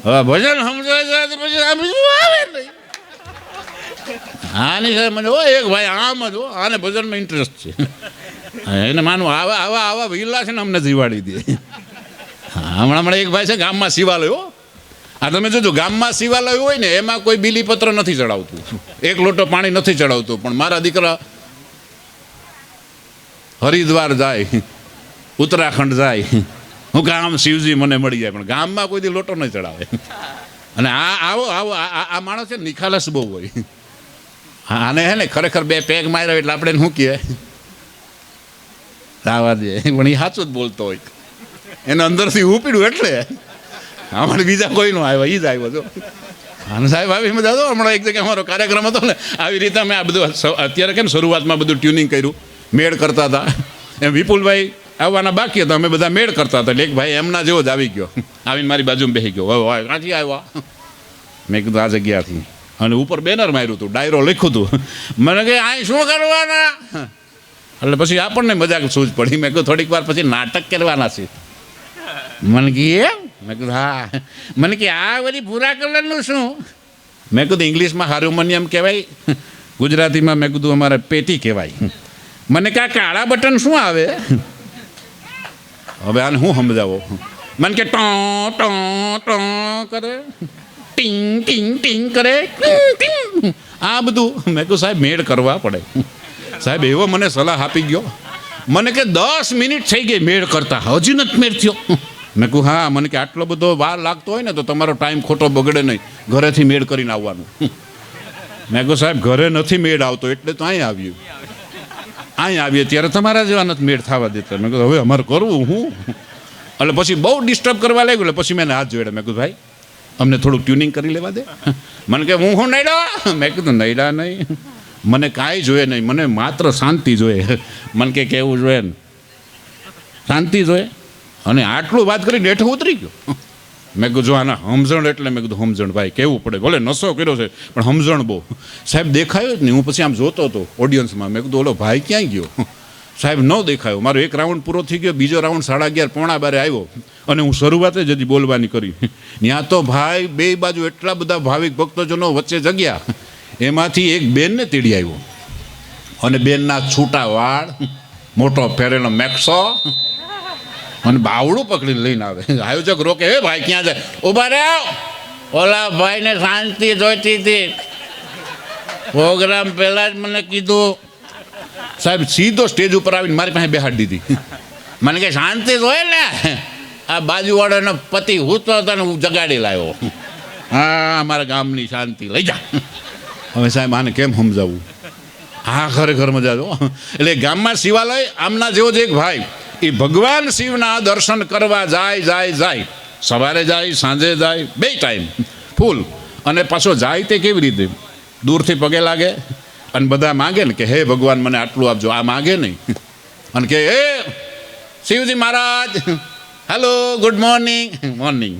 હવે ભજન સમજાય પછી આવે નહીં. આની સાહેબ મને હોય એક ભાઈ આમ જ હો, આને ભજનમાં ઇન્ટરેસ્ટ છે. એને માનવું આવા વિલા છે ને અમને જીવાડી દે. હમણાં એક ભાઈ છે ગામમાં શિવાલય હો. આ તમે જોજો, ગામમાં શિવાલય હોય ને એમાં કોઈ બીલીપત્ર નથી ચડાવતું, 1 લોટો પાણી નથી ચડાવતું. પણ મારા દીકરા હરિદ્વાર જાય, ઉત્તરાખંડ જાય, હું કામ શિવજી મને મળી જાય, પણ ગામમાં કોઈ દી લોટો નહીં ચડાવે. અને આ માણસ છે નિખાલસ બહુ હોય. આને હે ને ખરેખર 2 પેગ માર્યો એટલે આપણે શું કહે, આવા દે, પણ એ સાચું જ બોલતો હોય. એને અંદરથી ઉપડ્યું એટલે અમારે બીજા કોઈ નો આવ્યો, એ જ આવ્યો જો. અને સાહેબ આવી મજા તો હમણાં એક જગ્યાએ અમારો કાર્યક્રમ હતો ને, આવી રીતે અમે આ બધું અત્યારે કેમ શરૂઆતમાં બધું ટ્યુનિંગ કર્યું, મેળ કરતા હતા. એમ વિપુલભાઈ આવવાના બાકી હતા, અમે બધા મેળ કરતા હતા. એટલે એક ભાઈ એમના જેવો જ આવી ગયો, આવીને મારી બાજુમાં બેસી ગયો. હવે ક્યાંથી આવ્યા? મેં કીધું આ જગ્યાથી. અને ઉપર બેનર માર્યું હતું, ડાયરો લખ્યું હતું. મને કે આ શું કરવાના? એટલે પછી આપણને મજાક સૂઝ પડી. મેં કીધું થોડીક વાર પછી નાટક કરવાના છે. મને કે એમ? મેં કીધું હા. મને કે આ બધી ભૂરા કલરનું શું? મેં કીધું ઇંગ્લિશમાં હાર્મોનિયમ કહેવાય, ગુજરાતીમાં મેં કીધું અમારે પેટી કહેવાય. મને કે આ કાળા બટન શું આવે? હવે આને હું સમજાવો? મને કે ટો ટો ટો કરે, ટીંગ ટીંગ ટીંગ કરે, ટીંગ. આ બધું મેં કહ્યું સાહેબ મેળ કરવા પડે. સાહેબ એવો મને સલાહ આપી ગયો. મને કે 10 મિનિટ થઈ ગઈ મેળ કરતા, હજી નથી મેળ થયો. મેં કહું હા. મને કે આટલો બધો વાર લાગતો હોય ને તો તમારો ટાઈમ ખોટો બગડે નહીં, ઘરેથી મેળ કરીને આવવાનું. મેં કહું સાહેબ ઘરે નથી મેળ આવતો એટલે તો અહીં આવ્યું. અહીં આવીએ ત્યારે તમારા જેવા નથી મેળ થવા દેતા. મેં કહ્યું હવે અમારે કરવું હું? એટલે પછી બહુ ડિસ્ટર્બ કરવા લાગ્યું. એટલે પછી મેં હાથ જોડ્યા. મેં કીધું ભાઈ અમને થોડુંક ટ્યુનિંગ કરી લેવા દે. મને કે હું નડ્યો? મેં કીધું નડ્યા નહીં, મને કાંઈ જોઈએ નહીં, મને માત્ર શાંતિ જોઈએ. મને કે કેવું જોઈએ ને, શાંતિ જોઈએ. અને આટલું વાત કરીને હેઠું ઉતરી ગયો. મેં કીધું જો આના સમજણ એટલે મેં કીધું સમજણ ભાઈ કેવું પડે, ભલે નશો કર્યો છે પણ સમજણ બહુ. સાહેબ દેખાયો જ નહીં. હું પછી આમ જોતો હતો ઓડિયન્સમાં. મેં કીધું ઓલો ભાઈ ક્યાંય ગયો? સાહેબ ન દેખાયો. મારો એક રાઉન્ડ પૂરો થઈ ગયો, બીજો રાઉન્ડ 11:30 પોણા 12 આવ્યો. અને હું શરૂઆત જ હજી બોલવાની કરી. ત્યાં તો ભાઈ બે બાજુ એટલા બધા ભાવિક ભક્તજનો વચ્ચે જગ્યા. એમાંથી એક બેનને તેડી આવ્યો. અને બેનના છૂટા વાળ, મોટો પહેરેલો મેક્સો અને બાવડું પકડીને લઈને આવે. આયોજક રોકે, હે ભાઈ ક્યાં જાય? ઉભા રહ્યો, ઓલા ભાઈને શાંતિ જોઈતી હતી, પ્રોગ્રામ પહેલા જ મને કીધું. સાહેબ સીધો સ્ટેજ ઉપર આવીને મારી પાસે બેહાડી દીધી. મને કે શાંતિ જોઈએ ને, આ બાજુવાળાનો પતિ હૂતો હતો ને હું જગાડી લાવ્યો. હા મારા ગામની શાંતિ લઈ જા. હવે સાહેબ આને કેમ સમજાવવું? હા ખરેખર મજા જો. એટલે ગામમાં શિવાલય આમના જેવો જ એક ભાઈ, એ ભગવાન શિવના દર્શન કરવા જાય. સવારે જાય, સાંજે જાય, બે ટાઈમ ફૂલ. અને પાછો જાય તે કેવી રીતે? દૂરથી પગે લાગે અને બધા માગે ને કે હે ભગવાન મને આટલું આપજો. આ માગે નહીં અને કે હે શિવજી મહારાજ હેલો ગુડ મોર્નિંગ. મોર્નિંગ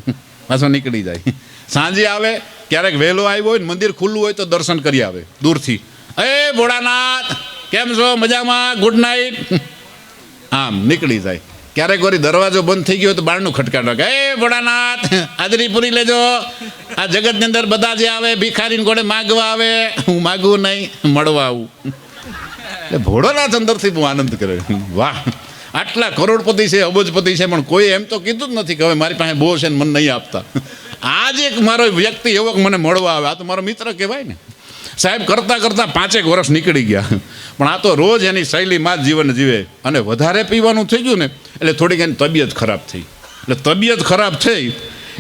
પાછો નીકળી જાય. સાંજે આવે, ક્યારેક વહેલો આવ્યો હોય ને મંદિર ખુલ્લું હોય તો દર્શન કરી આવે દૂરથી. એ ભોળાનાથ કેમ છો? મજામાં, ગુડ નાઇટ. આમ નીકળી જાય. ક્યારેક વળી દરવાજો બંધ થઈ ગયો તો બારણું ખટકાટ વાગે, એ ભોળાનાથ હાજરી પૂરી લેજો. આ જગતની અંદર બધા જે આવે ભિખારીને ઘોડે માગવા આવે, હું માગવું નહીં, મળવા આવું. એટલે ભોળાનાથ અંદરથી બહુ આનંદ કરે. વાહ, આટલા કરોડપતિ છે, અબજપતિ છે, પણ કોઈ એમ તો કીધું જ નથી કે હવે મારી પાસે બહુ છે ને મને નહીં આપતા. આજ એક મારો વ્યક્તિ એવો મને મળવા આવે, આ તો મારો મિત્ર કહેવાય ને. સાહેબ કરતાં કરતાં 5 વર્ષ નીકળી ગયા, પણ આ તો રોજ એની શૈલીમાં જ જીવન જીવે. અને વધારે પીવાનું થઈ ગયું ને એટલે થોડીક એની તબિયત ખરાબ થઈ. એટલે તબિયત ખરાબ થઈ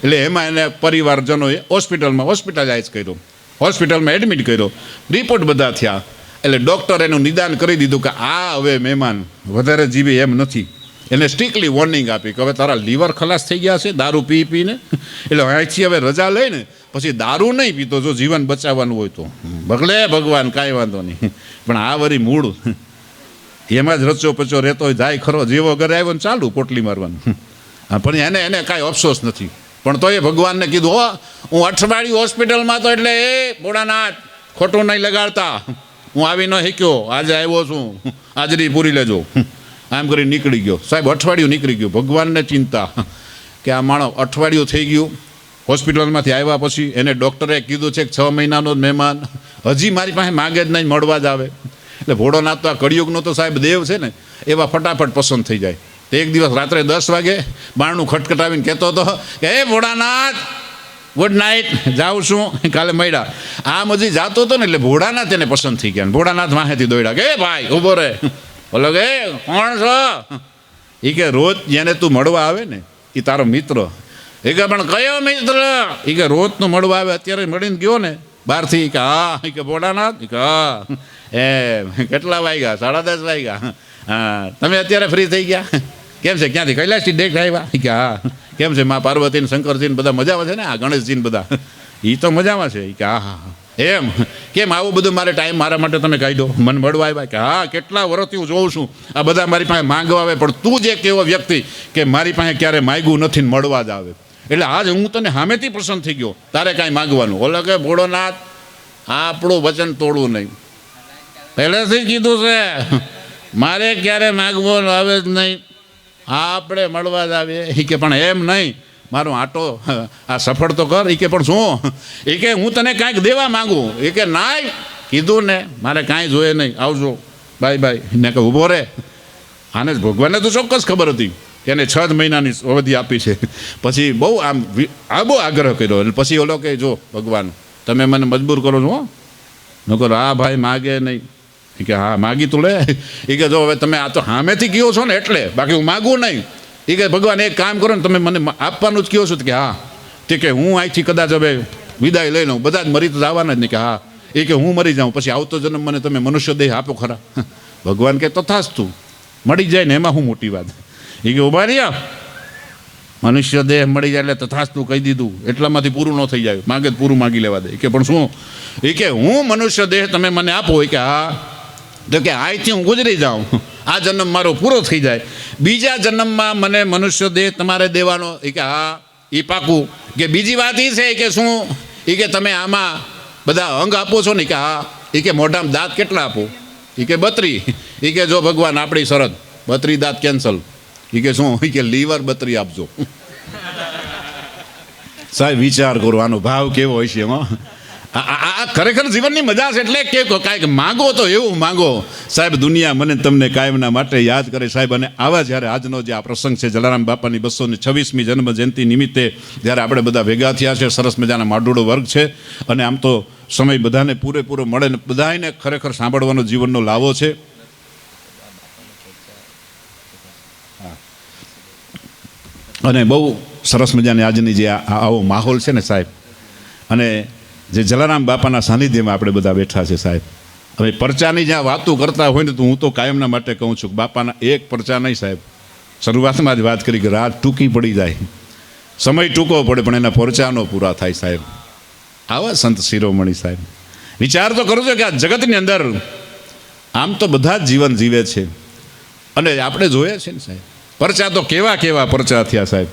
એટલે એમાં એને પરિવારજનોએ હોસ્પિટલાઇઝ કર્યો, હોસ્પિટલમાં એડમિટ કર્યો. રિપોર્ટ બધા થયા એટલે ડૉક્ટર એનું નિદાન કરી દીધું કે આ હવે મહેમાન વધારે જીવે એમ નથી. એને સ્ટ્રિક્ટલી વોર્નિંગ આપી કે હવે તારા લીવર ખલાસ થઈ ગયા છે દારૂ પીને, એટલે અહીંથી હવે રજા લઈને પછી દારૂ નહીં પીતો જો જીવન બચાવવાનું હોય તો. ભગલે ભગવાન કાંઈ વાંધો નહીં, પણ આ વરી મૂળ એમાં જ રચો પચો રહેતો હોય, જાય ખરો, જેવો ઘરે આવ્યો ને ચાલુ પોટલી મારવાનું. પણ એને કાંઈ અફસોસ નથી. પણ તો એ ભગવાનને કીધું હો, હું અઠવાડિયું હોસ્પિટલમાં તો એટલે એ ભોળાનાથ ખોટું નહીં લગાડતા, હું આવી ન શીખ્યો, આજે આવ્યો છું, હાજરી પૂરી લેજો. આમ કરી નીકળી ગયો. સાહેબ અઠવાડિયું નીકળી ગયું. ભગવાનને ચિંતા કે આ માણસ અઠવાડિયું થઈ ગયું. હોસ્પિટલમાંથી આવ્યા પછી એને ડૉક્ટરે કીધું છે કે 6 મહિનાનો જ મહેમાન, હજી મારી પાસે માગે જ નહીં, મળવા જ આવે. એટલે ભોળોનાથ તો આ કળિયુગનો તો સાહેબ દેવ છે ને, એવા ફટાફટ પસંદ થઈ જાય. તો એક દિવસ રાત્રે 10 વાગે બારણું ખટખટાવીને કહેતો હતો કે હે ભોળાનાથ ગુડ નાઇટ, જાઉં છું, કાલે મળ્યા. આમ હજી જાતો હતો ને એટલે ભોળાનાથ એને પસંદ થઈ ગયા. ભોળાનાથ વાહેથી દોડ્યા કે ભાઈ ઊભો રહે. બોલો કે કોણ છો? એ કે રોજ જેને તું મળવા આવે ને એ તારો મિત્ર. એ કે પણ કયો મિત્ર? એ કે રોજ તું મળવા આવે, અત્યારે મળીને ગયો ને બહારથી. કે હા. એ કે ભોળાનાથ? કે હા. કેટલા વાગ્યા? 10:30 વાગ્યા. હા તમે અત્યારે ફ્રી થઈ ગયા? કેમ છે, ક્યાંથી કૈલાસથી ડેક આવ્યા? કે હા. કેમ છે, મા પાર્વતી ને શંકરજી ને બધા મજામાં છે ને? આ ગણેશજી ને બધા એ તો મજામાં છે. કે હા હા હા. એમ કેમ આવું બધું મારે ટાઈમ મારા માટે તમે કાઢ્યો, મન મળવા આવ્યા? કે હા, કેટલા વર્ષથી હું જોઉં છું આ બધા મારી પાસે માંગવા આવે, પણ તું જ એક એવો વ્યક્તિ કે મારી પાસે ક્યારે માંગ્યું નથી ને મળવા જ આવે, એટલે આજ હું તને સામેથી પ્રસન્ન થઈ ગયો, તારે કાંઈ માગવાનું. ઓલો કે ભોળોનાથ આપણું વચન તોડવું નહીં, પહેલેથી કીધું છે મારે ક્યારે માગવાનું આવે જ નહીં, આપણે મળવા જ આવીએ. એ કે પણ એમ નહીં, મારો આટો આ સફળ તો કર. એ કે પણ શું? એ કે હું તને કાંઈક દેવા માગું. એ કે નાય, કીધું ને મારે કાંઈ જોઈએ નહીં, આવજો, બાય બાય. ને કે ઊભો રે. આને જ ભગવાનને તો ચોક્કસ ખબર હતી કે એને 6 મહિનાની અવધિ આપી છે. પછી બહુ બહુ આગ્રહ કર્યો. એટલે પછી ઓલો કે જો ભગવાન તમે મને મજબૂર કરો છો, ન કરો. હા ભાઈ માગે નહીં. એ કે હા માગી તું લે. એ કે જો હવે તમે આ તો સામેથી કહો છો ને એટલે, બાકી હું માગું નહીં. એ કે ભગવાન એક કામ કરો ને, તમે મને આપવાનું જ કહો છો? કે હા. તે કે હું અહીંથી કદાચ હવે વિદાય લઈ લઉં, બધા જ મરી તો જવાના જ નહીં. કે હા. એ કે હું મરી જાઉં પછી આવતો જન્મ મને તમે મનુષ્ય દેહ આપો ખરા? ભગવાન કે તથાસ્તુ, મળી જાય ને એમાં શું મોટી વાત? એ કે ઉભા રહ્યા, મનુષ્ય દેહ મળી જાય એટલે તથાસ્તુ કહી દીધું, એટલામાંથી પૂરું ન થઈ જાય, માગે જ પૂરું માગી લેવા દે. કે પણ શું? એ કે હું મનુષ્ય દેહ તમે મને આપો. એ કે હા. તો કે અહીંથી હું ગુજરી જાઉં, આ જન્મ મારો પૂરો થઈ જાય, બીજા જન્મમાં મને મનુષ્ય દેહ તમારે દેવાનો. એ કે હા એ પાકું. કે બીજી વાત એ છે કે શું? એ કે તમે આમાં બધા અંગ આપો છો ને? કે હા. એ કે મોઢામાં દાંત કેટલા આપો? એ કે 32. એ કે જો ભગવાન આપણી શરત 32 દાંત કેન્સલ. એ કે શું? એ કે લીવર 32 આપજો. સાહેબ વિચાર કરો આનો ભાવ કેવો હોય છે એમાં. આ ખરેખર જીવનની મજા છે. એટલે કે કાંઈક માગો તો એવું માગો સાહેબ, દુનિયા મને તમને કાયમના માટે યાદ કરે સાહેબ. અને આવા જ્યારે આજનો જે આ પ્રસંગ છે જલારામ બાપાની 226મી જન્મ જયંતિ નિમિત્તે જ્યારે આપણે બધા ભેગા થયા છે, સરસ મજાના માડુડો વર્ગ છે, અને આમ તો સમય બધાને પૂરેપૂરો મળે ને બધાને ખરેખર સાંભળવાનો જીવનનો લાવો છે. અને બહુ સરસ મજાની આજની જે આવો માહોલ છે ને સાહેબ, અને જે જલારામ બાપાના સાનિધ્યમાં આપણે બધા બેઠા છે સાહેબ. હવે પરચાની જ્યાં વાતો કરતા હોય ને તો હું તો કાયમના માટે કહું છું કે બાપાના એક પરચા નહીં સાહેબ. શરૂઆતમાં જ વાત કરી કે રાત ટૂંકી પડી જાય, સમય ટૂંકો પડે, પણ એના પરચા ન પૂરા થાય સાહેબ. આવા સંત શિરોમણી સાહેબ. વિચાર તો કરો છો કે આ જગતની અંદર આમ તો બધા જ જીવન જીવે છે, અને આપણે જોઈએ છે ને સાહેબ પરચા તો કેવા કેવા પરચા થયા સાહેબ.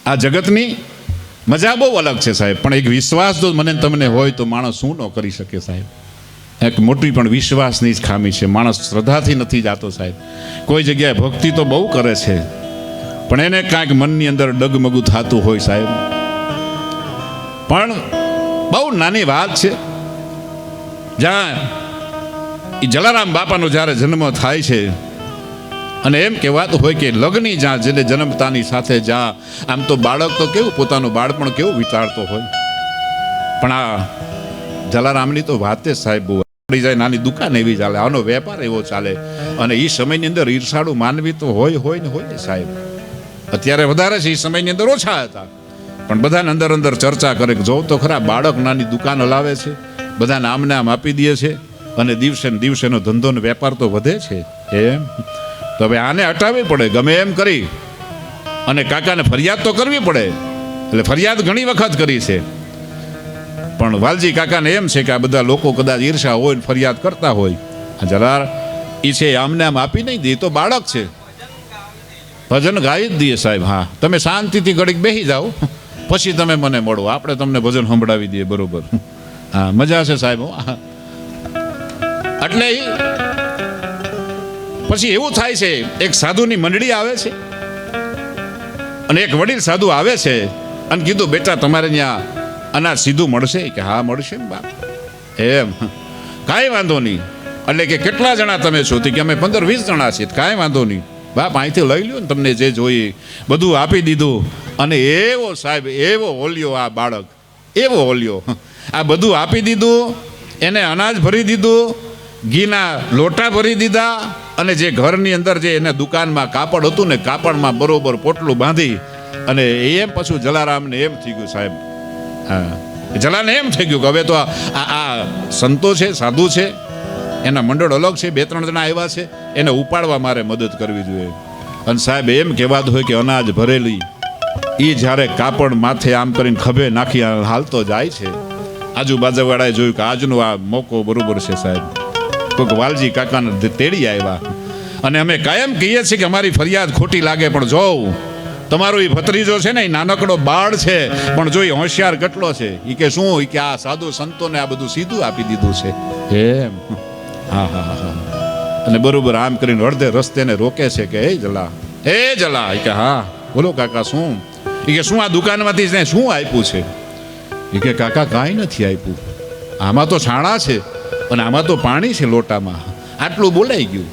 આ જગતની મજા બહુ અલગ છે સાહેબ, પણ એક વિશ્વાસ જો મને તમને હોય તો માણસ શું ન કરી શકે સાહેબ. એક મોટી પણ વિશ્વાસની જ ખામી છે. માણસ શ્રદ્ધાથી નથી જાતો સાહેબ. કોઈ જગ્યાએ ભક્તિ તો બહુ કરે છે, પણ એને કાંઈક મનની અંદર ડગમગું થતું હોય સાહેબ. પણ બહુ નાની વાત છે, જ્યાં એ જલારામ બાપાનો જ્યારે જન્મ થાય છે, અને એમ કહેવાતું હોય કે લગ્ની જ્યાં જેને જન્મતાની સાથે જ્યાં આમ તો બાળક તો કેવું પોતાનું બાળપણ કેવું વિચારતો હોય, પણ આ જલારામની તો વાત જ સાહેબ બહુ પડી જાય. નાની દુકાન એવી ચાલે, આનો વેપાર એવો ચાલે, અને એ સમયની અંદર ઈર્ષાળુ માનવી તો હોય ને સાહેબ. અત્યારે વધારે છે, એ સમયની અંદર ઓછા હતા, પણ બધાને અંદર અંદર ચર્ચા કરે કે જોવ તો ખરા બાળક નાની દુકાન હલાવે છે, બધાને આમને આમ આપી દે છે, અને દિવસે ને દિવસેનો ધંધો ને વેપાર તો વધે છે. એમ તો હવે આને હટાવવી પડે ગમે એમ કરી, અને કાકાને ફરિયાદ તો કરવી પડે. એટલે ફરિયાદ ઘણી વખત કરી છે, પણ વાલજી કાકાને એમ છે કે આ બધા લોકો કદાચ ઈર્ષા હોય ને ફરિયાદ કરતા હોય, જલાર એ છે આમને આમ આપી નહીં દે, તો બાળક છે, ભજન ગાઈ જ દઈએ સાહેબ. હા તમે શાંતિથી ઘડીક બેસી જાઓ, પછી તમે મને મળો, આપણે તમને ભજન સંભળાવી દઈએ, બરોબર? હા મજા છે સાહેબ. એટલે પછી એવું થાય છે, એક સાધુની મંડળી આવે છે, અને એક વડીલ સાધુ આવે છે, અને કીધું બેટા તમારે ત્યાં અનાજ સીધું મળશે? કે હા મળશે ને બાપ. એમ કાંઈ વાંધો નહીં. એટલે કે કેટલા જણા તમે છો? કે અમે 15-20 જણા છીએ. કાંઈ વાંધો નહીં બાપ, અહીંથી લઈ લ્યો ને, તમને જે જોઈએ બધું આપી દીધું. અને એવો સાહેબ એવો ઓલિયો આ બાળક, એવો ઓલિયો, આ બધું આપી દીધું, એને અનાજ ભરી દીધું, ઘીના લોટા ભરી દીધા, અને જે ઘરની અંદર જે એને દુકાનમાં કાપડ હતું ને કાપડમાં બરોબર પોટલું બાંધી, અને એમ પાછું જલારામને એમ થઈ ગયું સાહેબ. હા જલાને એમ થઈ ગયું કે હવે તો આ સંતો છે, સાધુ છે, એના મંડળ અલગ છે, 2-3 જણા આવ્યા છે, એને ઉપાડવા મારે મદદ કરવી જોઈએ. અને સાહેબ એમ કહેવાતું હોય કે અનાજ ભરેલી એ જ્યારે કાપડ માથે આમ કરીને ખભે નાખી હાલતો જાય છે, આજુબાજુવાળાએ જોયું કે આજનો આ મોકો બરોબર છે સાહેબ. કોઈક વાલજી કાકાને તેડી આવ્યા અને અમે કાયમ કહીએ છીએ કે અમારી ફરિયાદ ખોટી લાગે પણ જોઉં તમારો એ ભત્રીજો છે ને એ નાનકડો બાળ છે પણ જો એ હોશિયાર કેટલો છે. એ કે શું? એ કે આ સાધુ સંતોને આ બધું સીધું આપી દીધું છે. એમ? હા હા હા. અને બરોબર આમ કરીને અડધે રસ્તે ને રોકે છે કે એ જલા. એ કે હા બોલો કાકા શું? એ કે શું આ દુકાનમાંથી શું આપ્યું છે? એ કે કાકા કાંઈ નથી આપ્યું, આમાં તો છાણા છે અને આમાં તો પાણી છે લોટામાં. આટલું બોલાઈ ગયું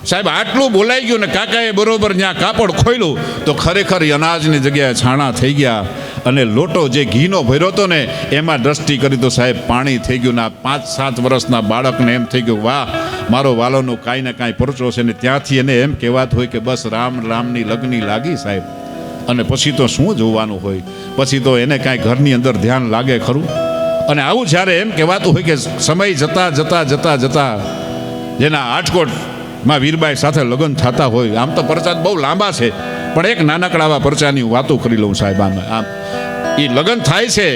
સાહેબ, આટલું બોલાઈ ગયું ને કાકાએ બરોબર ત્યાં કાપડ ખોલ્યું તો ખરેખર અનાજની જગ્યાએ છાણા થઈ ગયા અને લોટો જે ઘીનો ભર્યો હતો ને એમાં દ્રષ્ટિ કરી તો સાહેબ પાણી થઈ ગયું. ના 5-7 વર્ષના બાળકને એમ થઈ ગયું વાહ મારો વાલોનો કાંઈ ને કાંઈ પરચો છે. ને ત્યાંથી એને એમ કહેવાતું હોય કે બસ રામની લગ્ની લાગી સાહેબ. અને પછી તો શું જોવાનું હોય, પછી તો એને કાંઈ ઘરની અંદર ધ્યાન લાગે ખરું. અને આવું જ્યારે એમ કહેવાતું હોય કે સમય જતા જેના આટકોટમાં વીરબાઈ સાથે લગ્ન થતા હોય, આમ તો પરચા બહુ લાંબા છે પણ એક નાનકડા આવા પરચાની વાતો કરી લઉં સાહેબ. આમ એ લગ્ન થાય છે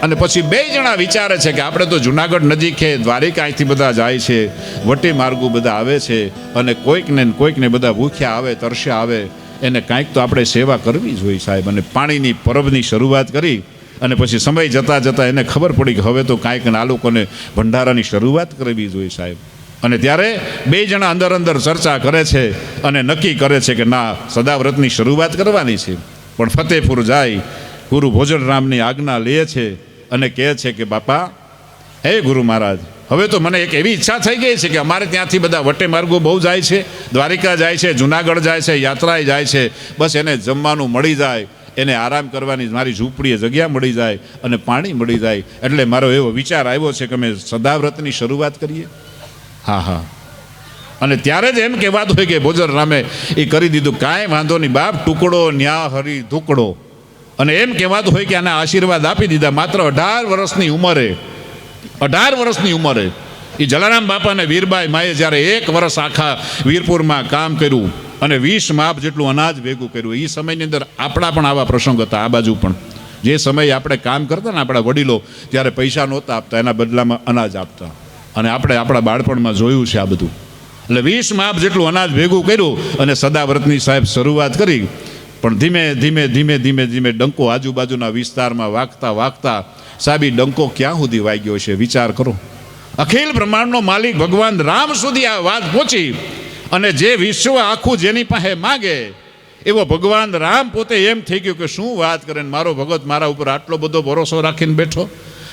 અને પછી 2 જણા વિચારે છે કે આપણે તો જુનાગઢ નજીક છે, દ્વારિકા અહીંથી બધા જાય છે, વટી માર્ગુ બધા આવે છે અને કોઈકને બધા ભૂખ્યા આવે તરસ્યા આવે એને કાંઈક તો આપણે સેવા કરવી જોઈએ સાહેબ. અને પાણીની પરબની શરૂઆત કરી અને પછી સમય જતાં એને ખબર પડી કે હવે તો કાંઈક આ લોકોને ભંડારાની શરૂઆત કરવી જોઈએ સાહેબ. અને ત્યારે 2 જણા અંદર ચર્ચા કરે છે અને નક્કી કરે છે કે ના સદાવ્રતની શરૂઆત કરવાની છે. પણ ફતેપુર જાય ગુરુ ભોજનરામની આજ્ઞા લે છે અને કહે છે કે બાપા હે ગુરુ મહારાજ, હવે તો મને એક એવી ઈચ્છા થઈ ગઈ છે કે અમારે ત્યાંથી બધા વટે માર્ગો બહુ જાય છે, દ્વારિકા જાય છે, જુનાગઢ જાય છે, યાત્રાએ જાય છે, બસ એને જમવાનું મળી જાય, એને આરામ કરવાની મારી ઝૂંપડીએ જગ્યા મળી જાય અને પાણી મળી જાય. એટલે મારો એવો વિચાર આવ્યો છે કે અમે સદાવ્રતની શરૂઆત કરીએ. હા. અને ત્યારે જ એમ કહેવાતું હોય કે ભોજનરામે એ કરી દીધું. કાંઈ વાંધો નહીં બાપ, ટુકડો ન્યા હરી ટુકડો. અને એમ કહેવાતું હોય કે આના આશીર્વાદ આપી દીધા. માત્ર 18 વર્ષની ઉંમરે એ જલારામ બાપા અને વીરબાઈ માએ જ્યારે 1 વર્ષ આખા વીરપુરમાં કામ કર્યું અને 20 માપ જેટલું અનાજ ભેગું કર્યું. એ સમયની અંદર આપણા પણ આવા પ્રસંગ હતા. આ બાજુ પણ જે સમયે આપણે કામ કરતા ને આપણા વડીલો ત્યારે પૈસા નહોતા આપતા, એના બદલામાં અનાજ આપતા. અને આપણે આપણા બાળપણમાં જોયું છે આ બધું. એટલે 20 માપ જેટલું અનાજ ભેગું કર્યું અને સદાવ્રતની સાહેબ શરૂઆત કરી. પણ ધીમે ડંકો આજુબાજુના વિસ્તારમાં વાગતા સાહેબ એ ડંકો ક્યાં સુધી વાગ્યો છે વિચાર કરો. અખિલ બ્રહ્માંડનો માલિક ભગવાન રામ સુધી આ વાત પહોંચી અને જે વિશ્વ આખું જેની પાસે માગે એવો ભગવાન રામ પોતે એમ થઈ ગયું કે શું વાત કરે, મારો ભગત મારા ઉપર આટલો બધો ભરોસો રાખીને બેઠો.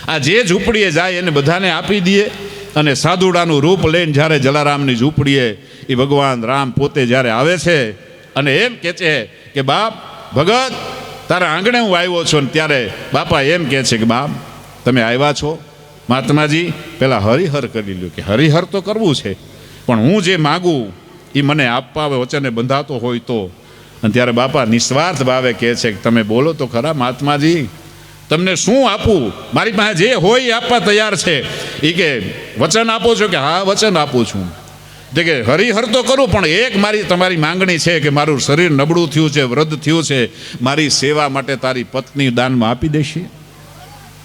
આ જે ઝૂંપડીએ જાય એને બધાને આપી દઈએ. અને સાધુડાનું રૂપ લઈને જ્યારે જલારામની ઝૂંપડીએ એ ભગવાન રામ પોતે જ્યારે આવે છે અને એમ કહે છે કે બાપ ભગત તારા આંગણે હું આવ્યો છું. ને ત્યારે બાપા એમ કહે છે કે બાપ તમે આવ્યા છો મહાત્માજી, પહેલાં હરિહર કરી લ્યો. કે હરિહર તો કરવું છે પણ હું જે માગું એ મને આપવા વચને બંધાતો હોય તો. અને ત્યારે બાપા નિસ્વાર્થ ભાવે કહે છે કે તમે બોલો તો ખરા મહાત્માજી, તમને શું આપું? મારી પાસે જે હોય એ આપવા તૈયાર છે. એ કે વચન આપો છો? કે હા વચન આપું છું. તે કે હરિહર તો કરું પણ એક મારી તમારી માંગણી છે કે મારું શરીર નબળું થયું છે, વૃદ્ધ થયું છે, મારી સેવા માટે તારી પત્ની દાનમાં આપી દેશે.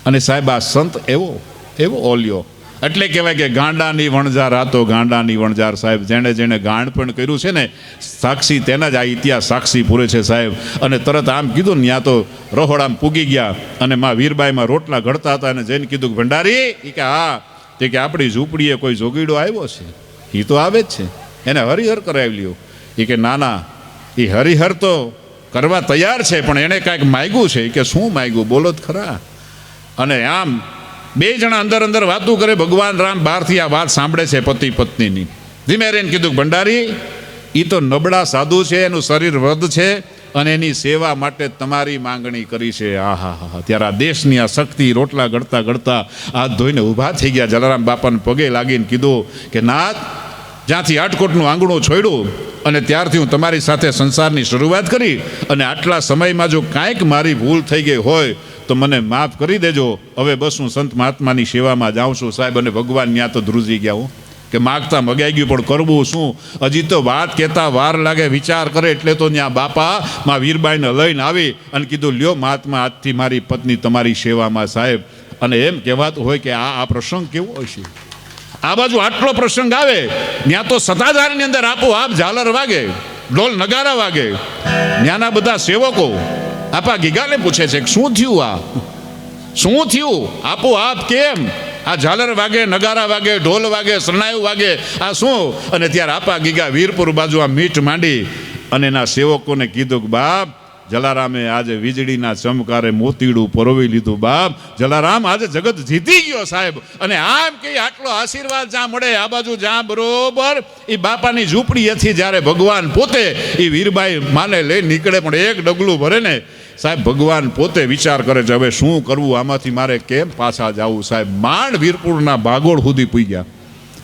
અને સાહેબ આ સંત એવો ઓલ્યો. એટલે કહેવાય કે ગાંડાની વણઝાર આ તો ગાંડાની વણઝાર સાહેબ. જેણે ગાંડપણ કર્યું છે ને સાક્ષી તેના જ આ ઇતિહાસ સાક્ષી પૂરે છે સાહેબ. અને તરત આમ કીધું ને ત્યાં તો રહોડામાં પૂગી ગયા અને માં વીરબાઈમાં રોટલા ઘડતા હતા અને જઈને કીધું ભંડારી. એ કે હા. તે કે આપણી ઝૂંપડીએ કોઈ જોગીડો આવ્યો છે? એ તો આવે જ છે, એને હરિહર કરાવી લ્યો. એ કે ના એ હરિહર તો કરવા તૈયાર છે પણ એણે કાંઈક માગ્યું છે. એ કે શું માગ્યું બોલો જ ખરા. અને આમ 2 જણા અંદર વાતું કરે. ભગવાન રામ બહારથી આ વાત સાંભળે છે પતિ પત્નીની. ધીમે રહીને કીધું ભંડારી એ તો નબળા સાધુ છે, એનું શરીર વૃદ્ધ છે અને એની સેવા માટે તમારી માંગણી કરી છે. હા. ત્યારે આ દેશની આ શક્તિ રોટલા ગળતા હાથ ધોઈને ઊભા થઈ ગયા. જલારામ બાપાને પગે લાગીને કીધું કે નાથ, જ્યાંથી આટકોટનું આંગણું છોડ્યું અને ત્યારથી હું તમારી સાથે સંસારની શરૂઆત કરી અને આટલા સમયમાં જો કાંઈક મારી ભૂલ થઈ ગઈ હોય તો મને માફ કરી દેજો. હવે બસ હું સંત મહાત્માની સેવામાં જાઉં છું સાહેબ. અને ભગવાન ત્યાં તો ધ્રુજી ગયા. હું કે માગતા મગાઈ ગયું, પણ કરવું શું? હજી તો વાત કહેતા વાર લાગે, વિચાર કરે એટલે તો ત્યાં બાપા માં વીરબાઈને લઈને આવી અને કીધું, લ્યો મહાત્મા, આજથી મારી પત્ની તમારી સેવામાં સાહેબ. અને એમ કહેવાતું હોય કે આ પ્રસંગ કેવો હશે. આ બાજુ આટલો પ્રસંગ આવે, ત્યાં તો સતાધારની અંદર આપોઆપ ઝાલર વાગે, ઢોલ નગારા વાગે. ત્યાંના બધા સેવકો આપા ગીગાને પૂછે છે કે શું થયું, આ શું થયું? આપોઆપ કેમ આ ઝાલર વાગે, નગારા વાગે, ઢોલ વાગે, શરણાયું વાગે, આ શું? અને ત્યારે આપા ગીગા વીરપુર બાજુ આ મીટ માંડી અને એના સેવકોને કીધું કે બાપ, જલારામે આજે વીજળીના ચમકારે મોતીડું પરોવી લીધું. બાપ જલારામ આજે જગત જીતી ગયો સાહેબ. અને આમ કે આટલો આશીર્વાદ જ્યાં મળે, આ બાજુ જ્યાં બરોબર એ બાપાની ઝૂંપડીએથી જ્યારે ભગવાન પોતે એ વીરબાઈ માને લઈ નીકળે, પણ એક ડગલું ભરે ને સાહેબ, ભગવાન પોતે વિચાર કરે છે હવે શું કરવું, આમાંથી મારે કેમ પાછા જવું. સાહેબ માંડ વીરપુરના ભાગોળ સુધી પૂગ્યા,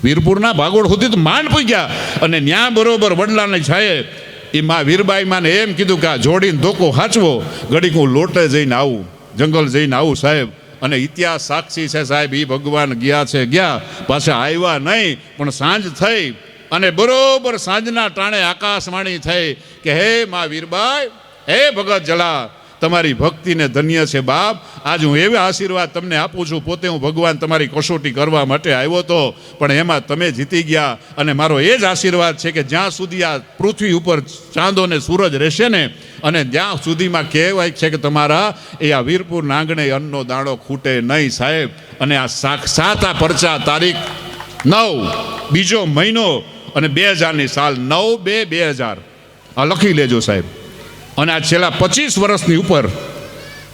વીરપુરના ભાગોળ સુધી તો માંડ પૂગ્યા. અને ન્યા બરોબર વડલાને છાયે એ માં વીરબાઈ માને એમ કીધું કે આ જોડીને ધોકો હાચવો, ઘડીક હું લોટે જઈને આવું, જંગલ જઈને આવું સાહેબ. અને ઇતિહાસ સાક્ષી છે સાહેબ, એ ભગવાન ગયા છે ગયા, પાછા આવ્યા નહીં. પણ સાંજ થઈ અને બરોબર સાંજના ટાણે આકાશવાણી થઈ કે હે માં વીરબાઈ, હે ભગત જલા, તમારી ભક્તિને ધન્ય છે બાપ. આજ હું એવા આશીર્વાદ તમને આપું છું. પોતે હું ભગવાન તમારી કસોટી કરવા માટે આવ્યો હતો, પણ એમાં તમે જીતી ગયા. અને મારો એ જ આશીર્વાદ છે કે જ્યાં સુધી આ પૃથ્વી ઉપર ચાંદો ને સૂરજ રહેશે ને, અને જ્યાં સુધીમાં કહેવાય છે કે તમારા એ આ વીરપુર નાંગણે અન્નનો દાણો ખૂટે નહીં સાહેબ. અને આ સાત આ પરચા તારીખ 9 બીજો મહિનો અને 2000ની સાલ 9/2/2000 આ લખી લેજો સાહેબ. અને આ છેલ્લા 25 વર્ષની ઉપર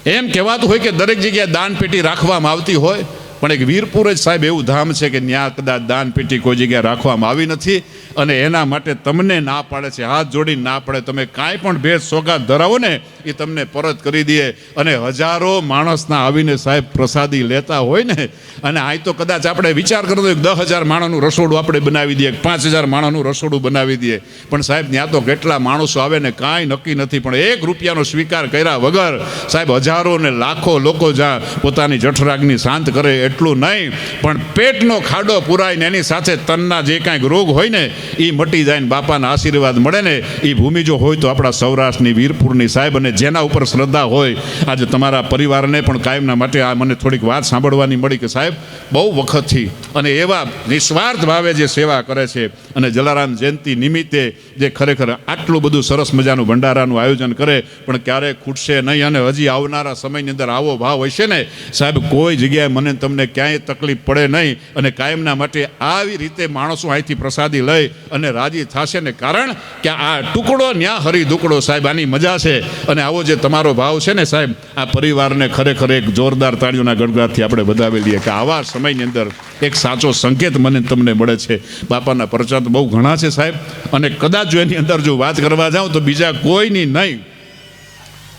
એમ કહેવાતું હોય કે દરેક જગ્યાએ દાન પેટી રાખવામાં આવતી હોય, પણ એક વીરપુર જ સાહેબ એવું ધામ છે કે ત્યાં કદાચ દાન પેટી કોઈ જગ્યાએ રાખવામાં આવી નથી. અને એના માટે તમને ના પાડે છે, હાથ જોડીને ના પાડે. તમે કાંઈ પણ ભેટ સોગાદ ધરાવો ને એ તમને પરત કરી દે. અને હજારો માણસના આવીને સાહેબ પ્રસાદી લેતા હોય ને. અને આ તો કદાચ આપણે વિચાર કરતો હોય 10,000 માણસનું રસોડું આપણે બનાવી દઈએ, 5,000 માણસનું રસોડું બનાવી દઈએ, પણ સાહેબ ત્યાં તો કેટલા માણસો આવે ને કાંઈ નક્કી નથી. પણ 1 રૂપિયાનો સ્વીકાર કર્યા વગર સાહેબ હજારો ને લાખો લોકો જ્યાં પોતાની જઠરાગ્નિ શાંત કરે એટલું નહીં, પણ પેટનો ખાડો પુરાય ને એની સાથે તનના જે કાંઈક રોગ હોય ને એ મટી જાય ને બાપાના આશીર્વાદ મળે ને. એ ભૂમિ જો હોય તો આપણા સૌરાષ્ટ્રની વીરપુરની સાહેબ. અને જેના ઉપર શ્રદ્ધા હોય, આજે તમારા પરિવારને પણ કાયમના માટે આ મને થોડીક વાત સાંભળવાની મળી કે સાહેબ બહુ વખતથી અને એવા નિસ્વાર્થ ભાવે જે સેવા કરે છે. અને જલારામ જયંતિ નિમિત્તે જે ખરેખર આટલું બધું સરસ મજાનું ભંડારાનું આયોજન કરે, પણ ક્યારેય ખૂટશે નહીં. અને હજી આવનારા સમયની અંદર આવો ભાવ હશે ને સાહેબ, કોઈ જગ્યાએ મને તમને ક્યાંય તકલીફ પડે નહીં. અને કાયમના માટે આવી રીતે માણસો અહીંથી પ્રસાદી લઈ અને રાજી થશે ને, કારણ કે આ ટુકડો ન્યા હરી દુકડો સાહેબ, આની મજા છે. અને આવો જે તમારો ભાવ છે ને સાહેબ, આ પરિવારને ખરેખર એક જોરદાર તાળીઓના ગણગણાટથી આપણે વધાવી લઈએ કે આવા સમયની અંદર એક સાચો સંકેત મને તમને મળે છે. બાપાના પરચા તો બહુ ઘણા છે સાહેબ, અને કદાચ જો એની અંદર જો વાત કરવા જાઉં તો બીજા કોઈની નહીં.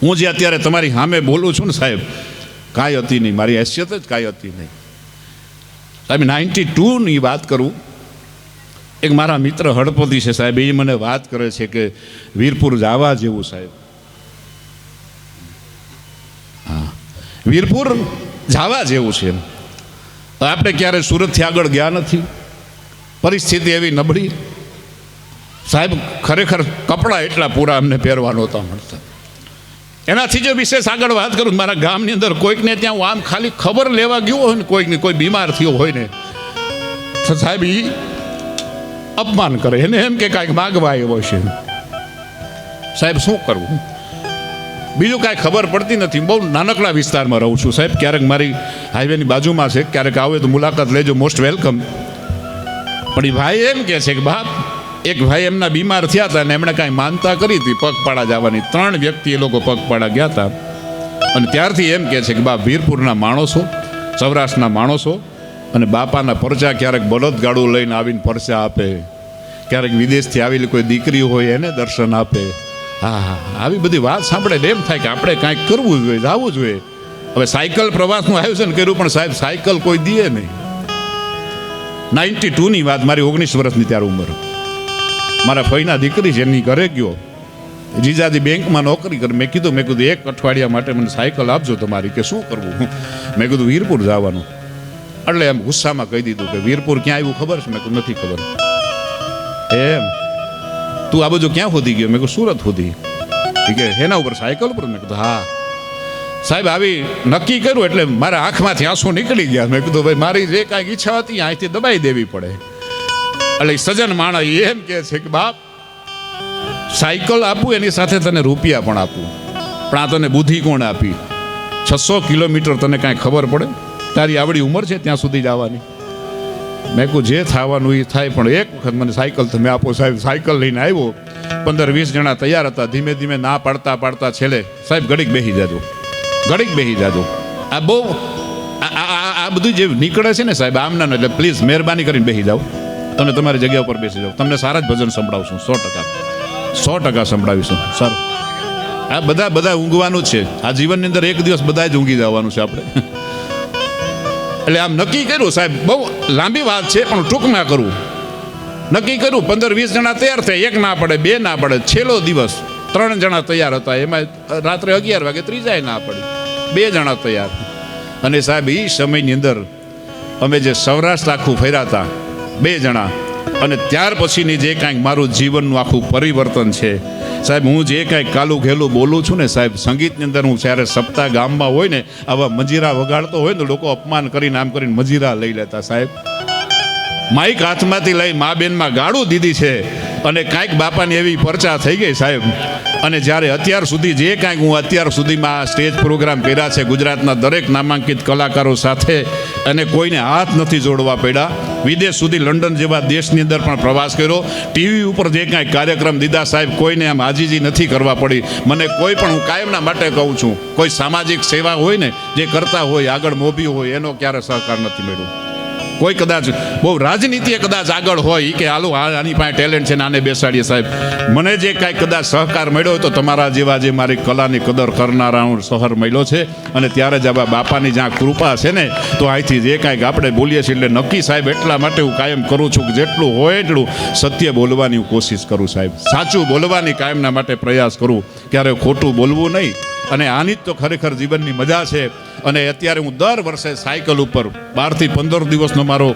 હું જે અત્યારે તમારી સામે બોલું છું ને સાહેબ, કાંઈ હતી નહીં, મારી હેસિયત જ કાંઈ હતી નહીં સાહેબ. 92ની વાત કરું, એક મારા મિત્ર હળપતિ છે સાહેબ, એ મને વાત કરે છે કે વીરપુર જવા જેવું સાહેબ. હા, વીરપુર જવા જેવું છે. આપણે ક્યારે સુરતથી આગળ ગયા નથી, પરિસ્થિતિ એવી નબળી સાહેબ, ખરેખર કપડાં એટલા પૂરા અમને પહેરવા નહોતા મળતા. એનાથી જો વિશેષ આગળ વાત કરું, મારા ગામની અંદર કોઈકને ત્યાં હું આમ ખાલી ખબર લેવા ગયો હોય ને, કોઈકને કોઈ બીમાર થયો હોય ને તો સાહેબ એ અપમાન કરે, એને એમ કે કાંઈક માગવા આવ્યો છે સાહેબ, શું કરવું બીજું કાંઈ ખબર પડતી નથી. બહુ નાનકડા વિસ્તારમાં રહું છું સાહેબ, ક્યારેક મારી હાઈવેની બાજુમાં છે, ક્યારેક આવે તો મુલાકાત લેજો, મોસ્ટ વેલકમ. પણ એ ભાઈ એમ કહે છે કે બાપ, એક ભાઈ એમના બીમાર થયા હતા અને એમણે કાંઈ માનતા કરી હતી પગપાળા જવાની. 3 વ્યક્તિ એ લોકો પગપાળા ગયા હતા. અને ત્યારથી એમ કહે છે કે બાપ, વીરપુરના માણસો, સૌરાષ્ટ્રના માણસો અને બાપાના પરચા ક્યારેક બળદગાડું લઈને આવીને પરચા આપે, ક્યારેક વિદેશથી આવેલી કોઈ દીકરી હોય એને દર્શન આપે. હા હા, આવી બધી વાત સાંભળે એમ થાય કે આપણે કાંઈક કરવું જોઈએ, જવું જોઈએ. હવે સાયકલ પ્રવાસનું આયોજન કર્યું, પણ સાહેબ સાયકલ કોઈ દે નહીં. 92ની વાત, મારી 19 વર્ષની ત્યારે ઉંમર. મારા ફઈના દીકરી છે, એની ઘરે ગયો, જીજાજી બેંકમાં નોકરી કરે. મેં કીધું 1 અઠવાડિયા માટે મને સાયકલ આપજો તમારી. કે શું કરવું? મેં કીધું વીરપુર જવાનું. એટલે એમ ગુસ્સામાં કહી દીધું કે વીરપુર ક્યાં આવ્યું ખબર છે? મેં કહ્યું નથી ખબર. એમ તું આ બધું ક્યાં શોધી ગયો? મેં કહ્યું સુરત શોધી. ઠીક છે, એના ઉપર સાયકલ ઉપર? મેં કીધું હા. સાહેબ આવી નક્કી કર્યું એટલે મારા આંખમાંથી આંસુ નીકળી ગયા. મેં કીધું ભાઈ મારી જે કાંઈક ઈચ્છા હતી અહીંથી દબાઈ દેવી પડે. એટલે સજ્જન માણસ એમ કહે છે કે બાપ સાયકલ આપું એની સાથે તને રૂપિયા પણ આપું, પણ આ તને બુદ્ધિ કોણ આપી? 600 કિલોમીટર તને કાંઈ ખબર પડે? તારી આવડી ઉંમર છે ત્યાં સુધી જવાની. મેં કહું જે થવાનું એ થાય, પણ એક વખત મને સાયકલ તમે આપો. સાહેબ સાયકલ લઈને આવ્યો. 15-20 જણા તૈયાર હતા. ધીમે ધીમે ના પાડતા પાડતા છેલ્લે સાહેબ ઘડીક બેસી જાજો, ઘડીક બેસી જાજો. આ બહુ આ બધું જે નીકળે છે ને સાહેબ આમના, એટલે પ્લીઝ મહેરબાની કરીને બેસી જાઓ. તમે તમારી જગ્યા ઉપર બેસી જાઓ. તમને સારા જ ભજન સંભળાવશું, 100% સંભળાવીશું. સારું, આ બધા ઊંઘવાનું જ છે. આ જીવનની અંદર એક દિવસ બધા જ ઊંઘી જવાનું છે આપણે. એટલે આમ નક્કી કર્યું સાહેબ, બહુ લાંબી વાત છે પણ ટૂંકમાં કરું. નક્કી કર્યું 15-20 જણા તૈયાર થયા. એક ના પડે, બે ના પડે. છેલ્લો દિવસ 3 જણા તૈયાર હતા. એમાં રાત્રે 11 વાગે ત્રીજાએ ના પડી. 2 જણા તૈયાર. અને સાહેબ એ સમયની અંદર અમે જે સૌરાષ્ટ્ર આખું ફર્યા હતા 2 જણા, અને ત્યાર પછીની જે કાંઈક મારું જીવનનું આખું પરિવર્તન છે સાહેબ, હું જે કાંઈ કાલું ઘેલું બોલું છું ને સાહેબ, સંગીતની અંદર હું જ્યારે સપ્તાહ ગામમાં હોય ને આવા મજીરા વગાડતો હોય ને, લોકો અપમાન કરીને આમ કરીને મજીરા લઈ લેતા સાહેબ. માઇક હાથમાંથી લઈ મા બેનમાં ગાળું દીધી છે, અને કાંઈક બાપાની એવી પરચા થઈ ગઈ સાહેબ. અને જ્યારે અત્યાર સુધી જે કાંઈક હું અત્યાર સુધીમાં સ્ટેજ પ્રોગ્રામ કર્યા છે ગુજરાતના દરેક નામાંકિત કલાકારો સાથે, અને કોઈને હાથ નથી જોડવા પડ્યા. વિદેશ સુધી, લંડન જેવા દેશની અંદર પણ પ્રવાસ કર્યો. ટીવી ઉપર જે કાંઈ કાર્યક્રમ દીધા સાહેબ, કોઈને આમ આજીજી નથી કરવા પડી. મને કોઈ પણ, હું કાયમના માટે કહું છું, કોઈ સામાજિક સેવા હોય ને જે કરતા હોય, આગળ મોભી હોય, એનો ક્યારે સહકાર નથી મળ્યો. કોઈ કદાચ બહુ રાજનીતિએ કદાચ આગળ હોય કે હાલો આની પાસે ટેલેન્ટ છે ને આને બેસાડીએ સાહેબ, મને જે કાંઈ કદાચ સહકાર મળ્યો હોય તો તમારા જેવા જે મારી કલાની કદર કરનારાનો સહર મળ્યો છે. અને ત્યારે જ આવા બાપાની જ્યાં કૃપા છે ને, તો અહીંથી જે કાંઈક આપણે બોલીએ છીએ એટલે નક્કી સાહેબ. એટલા માટે હું કાયમ કરું છું કે જેટલું હોય એટલું સત્ય બોલવાની હું કોશિશ કરું સાહેબ. સાચું બોલવાની કાયમના માટે પ્રયાસ કરું, ક્યારે ખોટું બોલવું નહીં. અને આની જ તો ખરેખર જીવનની મજા છે. અને અત્યારે હું દર વર્ષે સાયકલ ઉપર 12 થી 15 દિવસનો મારો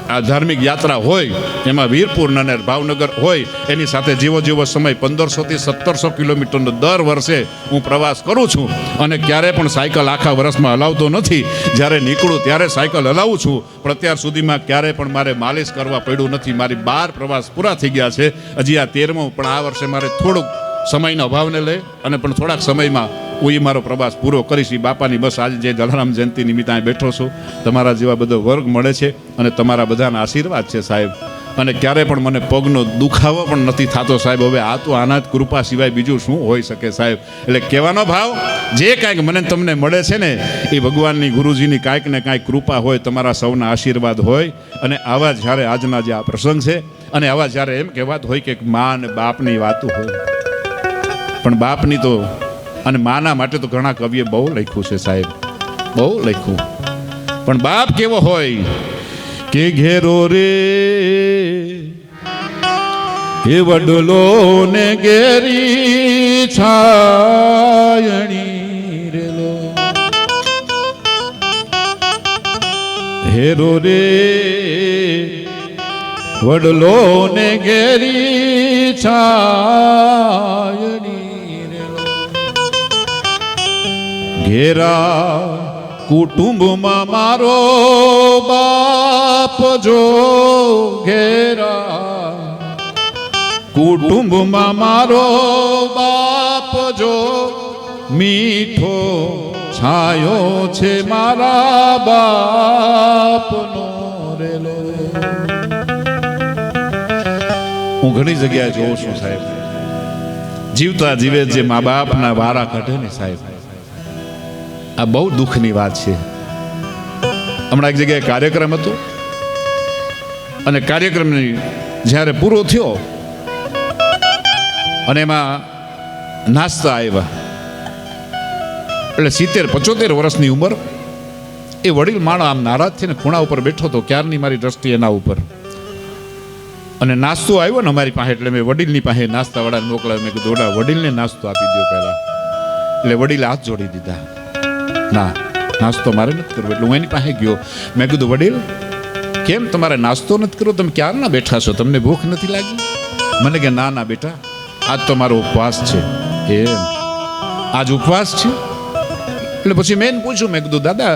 આ ધાર્મિક યાત્રા હોય, એમાં વીરપુર અને ભાવનગર હોય, એની સાથે જેવો સમય 1500 થી 1700 કિલોમીટરનો દર વર્ષે હું પ્રવાસ કરું છું. અને ક્યારે પણ સાયકલ આખા વર્ષમાં હલાવતો નથી. જ્યારે નીકળું ત્યારે સાયકલ હલાવું છું, પણ અત્યાર સુધીમાં ક્યારે પણ મારે માલિશ કરવા પડ્યું નથી. મારી 12 પ્રવાસ પૂરા થઈ ગયા છે. હજી આ 13મો, પણ આ વર્ષે મારે થોડુંક સમયના અભાવને લઈ અને પણ થોડાક સમયમાં હું એ મારો પ્રવાસ પૂરો કરીશ. બાપાની બસ આજે જે જલારામ જયંતિ નિમિત્તે અહીં બેઠો છું, તમારા જેવા બધો વર્ગ મળે છે અને તમારા બધાના આશીર્વાદ છે સાહેબ. અને ક્યારે પણ મને પગનો દુખાવો પણ નથી થતો સાહેબ. હવે આ તો આના જ કૃપા સિવાય બીજું શું હોઈ શકે સાહેબ. એટલે કહેવાનો ભાવ, જે કાંઈક મને તમને મળે છે ને એ ભગવાનની, ગુરુજીની કાંઈક ને કાંઈક કૃપા હોય, તમારા સૌના આશીર્વાદ હોય. અને આવા જ્યારે આજના જે આ પ્રસંગ છે, અને આવા જ્યારે એમ કહેવાત હોય કે મા અને બાપની વાતો હોય, પણ બાપની તો અને માના માટે તો ઘણા કવિએ બહુ લખ્યું છે સાહેબ, બહુ લખ્યું. પણ બાપ કેવો હોય કે ઘેરો રે એ વડલો ને ઘેરી છાયણી રેલો, હેરો રે વડલો ને ઘેરી છાયણી, ઘેરા કુટુંબમાં મારો બાપ જો, ઘેરા કુટુંબમાં મારો બાપ જો, મીઠો છાયો છે મારા બાપનો રેલો. હું ઘણી જગ્યાએ જોઉં છું સાહેબ, જીવતા જીવે જે મા બાપના વારા કાઢે ને સાહેબ, આ બહુ દુઃખની વાત છે. હમણાં એક જગ્યાએ કાર્યક્રમ હતો, અને કાર્યક્રમની જ્યારે પૂરો થયો અને એમાં નાસ્તા આવ્યા, એટલે 70-75 વર્ષની ઉંમર, એ વડીલ માણસ આમ નારાજ થઈને ખૂણા ઉપર બેઠો હતો, ક્યારની મારી દ્રષ્ટિ એના ઉપર. અને નાસ્તો આવ્યો ને અમારી પાસે, એટલે મેં વડીલની પાસે નાસ્તાવાળાને મોકલાવ્યો. મેં કીધું વડીલને નાસ્તો આપી દો પહેલા. એટલે વડીલે હાથ જોડી દીધા. ના, નાસ્તો મારે નથી કરવો. એટલે હું એની પાસે ગયો. મેં કીધું, વડીલ કેમ તમારે નાસ્તો નથી કરવો? તમે ક્યારના બેઠા છો? તમને ભૂખ નથી લાગી? મને કે ના ના બેટા, આજ તો મારો ઉપવાસ છે. એમ આજ ઉપવાસ છે? એટલે પછી મેં એને પૂછ્યું, મેં કીધું દાદા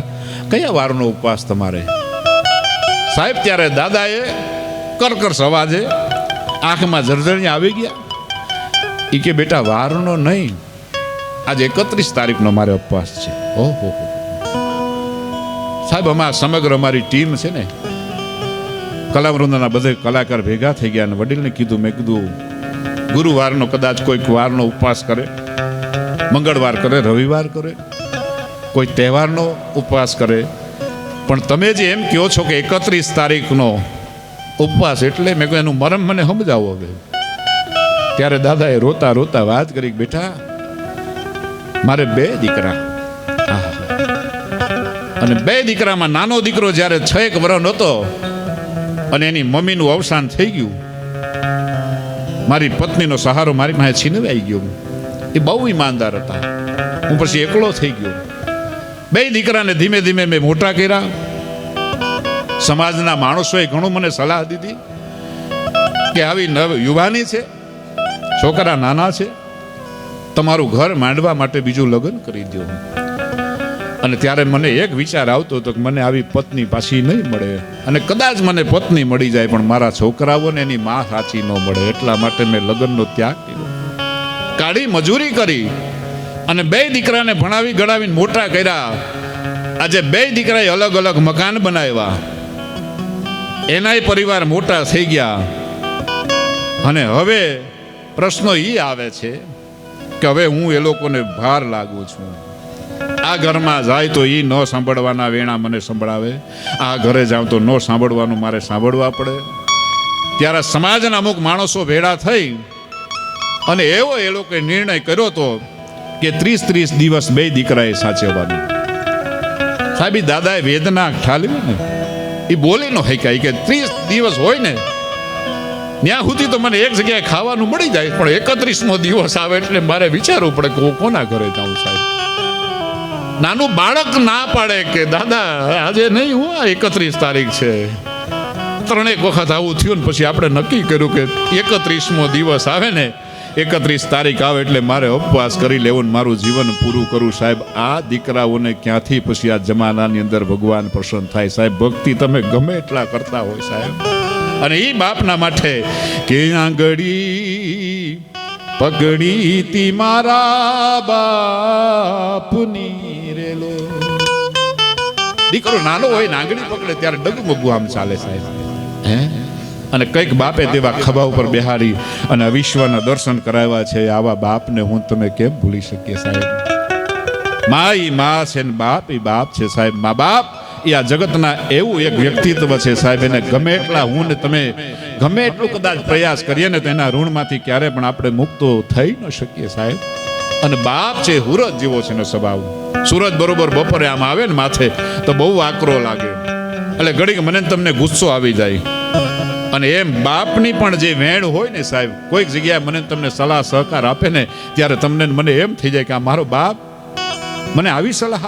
કયા વારનો ઉપવાસ તમારે? સાહેબ ત્યારે દાદાએ કરકર અવાજે આંખમાં જરજરિયા આવી ગયા. એ કે બેટા વારનો નહીં, આજે 31 તારીખનો મારે ઉપવાસ છે. ઓહો સાહેબ, સમગ્ર અમારી ટીમ છે ને, કલાવૃંદના બધા કલાકાર ભેગા થઈ ગયા અને વડીલને કીધું, મેં કીધું ગુરુવારનો કદાચ કોઈક વારનો ઉપવાસ કરે, મંગળવાર કરે, રવિવાર કરે, કોઈ તહેવારનો ઉપવાસ કરે, પણ તમે જે એમ કહો છો કે 31 તારીખનો ઉપવાસ, એટલે મેં કહ્યું એનું મરમ મને સમજાવો હવે. ત્યારે દાદાએ રોતા રોતા વાત કરી, બેટા મારે 2 દીકરા, અને 2 દીકરામાં નાનો દીકરો જ્યારે 6 વર્ષનો હતો અને એની મમ્મીનું અવસાન થઈ ગયું, મારી પત્નીનો સહારો મારી પાસે છીનવાઈ ગયો. એ બહુ ઈમાનદાર હતા. હું પછી એકલો થઈ ગયો. 2 દીકરાને ધીમે ધીમે મેં મોટા કર્યા. સમાજના માણસોએ ઘણું મને સલાહ દીધી કે આવી યુવાની છે, છોકરા નાના છે, તમારું ઘર માંડવા માટે બીજું લગ્ન કરી દો. અને ત્યારે મને એક વિચાર આવતો હતો કે મને આવી પત્ની પાછી નહીં મળે, અને કદાચ મને પત્ની મળી જાય પણ મારા છોકરાઓને એની માં સાચી ન મળે. એટલા માટે મેં લગ્નનો ત્યાગ કર્યો, કાઢી મજૂરી કરી અને 2 દીકરાને ભણાવી ગણાવીને મોટા કર્યા. આજે 2 દીકરાએ અલગ અલગ મકાન બનાવ્યા, એનાય પરિવાર મોટા થઈ ગયા. અને હવે પ્રશ્નો એ આવે છે કે હવે હું એ લોકોને ભાર લાગુ છું. આ ઘરમાં જાય તો એ ન સાંભળવાના વેણા મને સંભળાવે, આ ઘરે જાઉં તો ન સાંભળવાનું મારે સાંભળવા પડે. ત્યારે સમાજના અમુક માણસો ભેળા થઈ અને એવો એ લોકોએ નિર્ણય કર્યો હતો કે 30 દિવસ 2 દીકરાએ સાચવવાનું. સાહેબ દાદાએ વેદના ખ્યાલ ને એ બોલી ન શકાય કે 30 દિવસ હોય ને ત્યાં સુધી તો મને એક જગ્યાએ ખાવાનું મળી જાય, પણ 31મો દિવસ આવે એટલે મારે વિચારવું પડે કે હું કોના ઘરે જાઉં. સાહેબ નાનું બાળક ના પાડે કે દાદા આજે નહીં, હું 31 તારીખ છે. 3 વખત આવું થયું ને પછી આપણે નક્કી કર્યું કે 31મો દિવસ આવે ને, 31 તારીખ આવે એટલે મારે ઉપવાસ કરી લેવું ને મારું જીવન પૂરું કરું. સાહેબ આ દીકરાઓને ક્યાંથી પછી આ જમાનાની અંદર ભગવાન પ્રસન્ન થાય? સાહેબ ભક્તિ તમે ગમે એટલા કરતા હોય સાહેબ, અને એ બાપના માટે કે આંગળી પગડી તી મારા બાપની રેલો. દીકરો નાનો હોય ને આંગળી પકડે ત્યારે ડગમગું આમ ચાલે સાહેબ. અને કંઈક બાપે તેવા ખભા ઉપર બેહાડી અને વિશ્વના દર્શન કરાવ્યા છે. આવા બાપને હું તમે કેમ ભૂલી શકીએ સાહેબ? મા ઈ મા છે ને બાપ ઈ બાપ છે સાહેબ. મા બાપ એ આ જગતના એવું એક વ્યક્તિત્વ છે સાહેબ, એને ગમે એટલા હું ને તમે ગમે એટલું કદાચ પ્રયાસ કરીએ ને તો એના ઋણમાંથી ક્યારે પણ આપણે મુક્તો થઈ ન શકીએ સાહેબ. અને બાપ છે હુરત જેવો છે એનો સ્વભાવ. સૂરજ બરોબર બપોરે આમ આવે ને માથે તો બહુ આકરો લાગે, એટલે ઘડીક મને તમને ગુસ્સો આવી જાય. અને એમ બાપની પણ જે વેણ હોય ને સાહેબ, કોઈક જગ્યાએ મને તમને સલાહ સહકાર આપે ને ત્યારે તમને મને એમ થઈ જાય કે આ મારો બાપ મને આવી સલાહ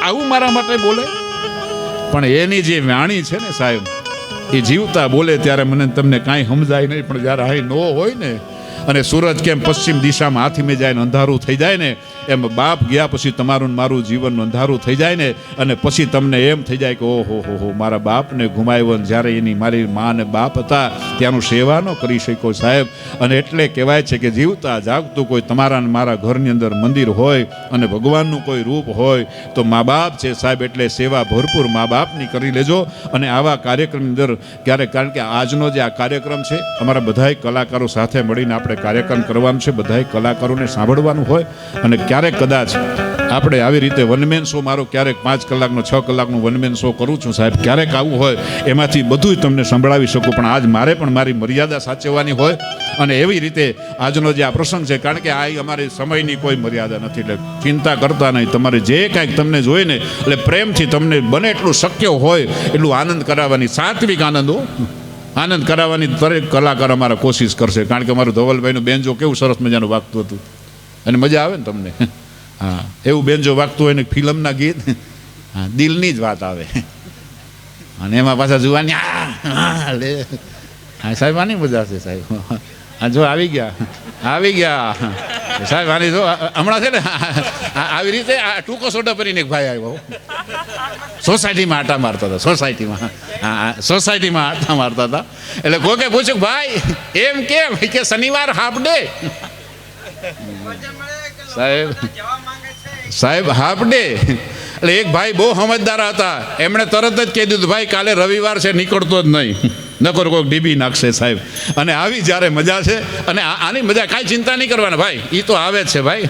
આવું મારા માટે બોલે. પણ એની જે વાણી છે ને સાહેબ, એ જીવતા બોલે ત્યારે મને તમને કાંઈ સમજાય નહીં. પણ જ્યારે અહીં ન હોય ને, અને સૂરજ કેમ પશ્ચિમ દિશામાં હાથીમે જાય ને અંધારું થઈ જાય ને, એમ બાપ ગયા પછી તમારું મારું જીવન અંધારું થઈ જાય ને, અને પછી તમને એમ થઈ જાય કે ઓહો હો મારા બાપને ગુમાવ્યો ને જ્યારે એની મારી મા ને બાપ હતા ત્યાંનું સેવા ન કરી શક્યો સાહેબ. અને એટલે કહેવાય છે કે જીવતા જાગતું કોઈ તમારા ને મારા ઘરની અંદર મંદિર હોય અને ભગવાનનું કોઈ રૂપ હોય તો મા બાપ છે સાહેબ. એટલે સેવા ભરપૂર મા બાપની કરી લેજો. અને આવા કાર્યક્રમની અંદર ક્યારેક, કારણ કે આજનો જે આ કાર્યક્રમ છે અમારા બધાય કલાકારો સાથે મળીને આપણે કાર્યક્રમ કરવાનું છે, બધાય કલાકારોને સાંભળવાનું હોય. અને ક્યારેક કદાચ આપણે આવી રીતે વનમેન શો, મારો ક્યારેક 5 કલાકનો 6 કલાકનો વનમેન શો કરું છું સાહેબ, ક્યારેક આવું હોય એમાંથી બધું તમને સંભળાવી શકું. પણ આજ મારે પણ મારી મર્યાદા સાચવવાની હોય, અને એવી રીતે આજનો જે આ પ્રસંગ છે, કારણ કે આ અમારી સમયની કોઈ મર્યાદા નથી. એટલે ચિંતા કરતા નહીં, તમારે જે કાંઈક તમને જોઈએ ને એટલે પ્રેમથી તમને બને એટલું શક્ય હોય એટલું આનંદ કરાવવાની, સાત્વિક આનંદ કરાવવાની દરેક કલાકાર અમારા કોશિશ કરશે. કારણ કે અમારું ધવલભાઈનું બેન્જો કેવું સરસ મજાનું વાગતું હતું અને મજા આવે ને તમને. હા, એવું બેન્જો વાગતું હોય ને ફિલ્મના ગીત હા, દિલની જ વાત આવે. અને એમાં પાછા જોવાની લે હા સાહેબ આની મજા છે સાહેબ. હા જો આવી ગયા સાહેબ આની જો હમણાં છે ને આવી રીતે ટૂંકો સોડા કરીને એક ભાઈ આવ્યો સોસાયટીમાં આટા મારતા હતા. સોસાયટીમાં આટા મારતા હતા એટલે કોકે પૂછ્યું ભાઈ એમ કેમ કે શનિવાર હાફ ડે સાહેબ હાફ ડે. એટલે એક ભાઈ બહુ સમજદાર હતા, એમણે તરત જ કહી દીધું ભાઈ કાલે રવિવાર છે, નીકળતો જ નહીં, નકર કોઈક ડીબી નાખશે સાહેબ. અને આવી જ્યારે મજા છે અને આની મજા કાંઈ ચિંતા નહીં કરવાના ભાઈ, એ તો આવે જ છે ભાઈ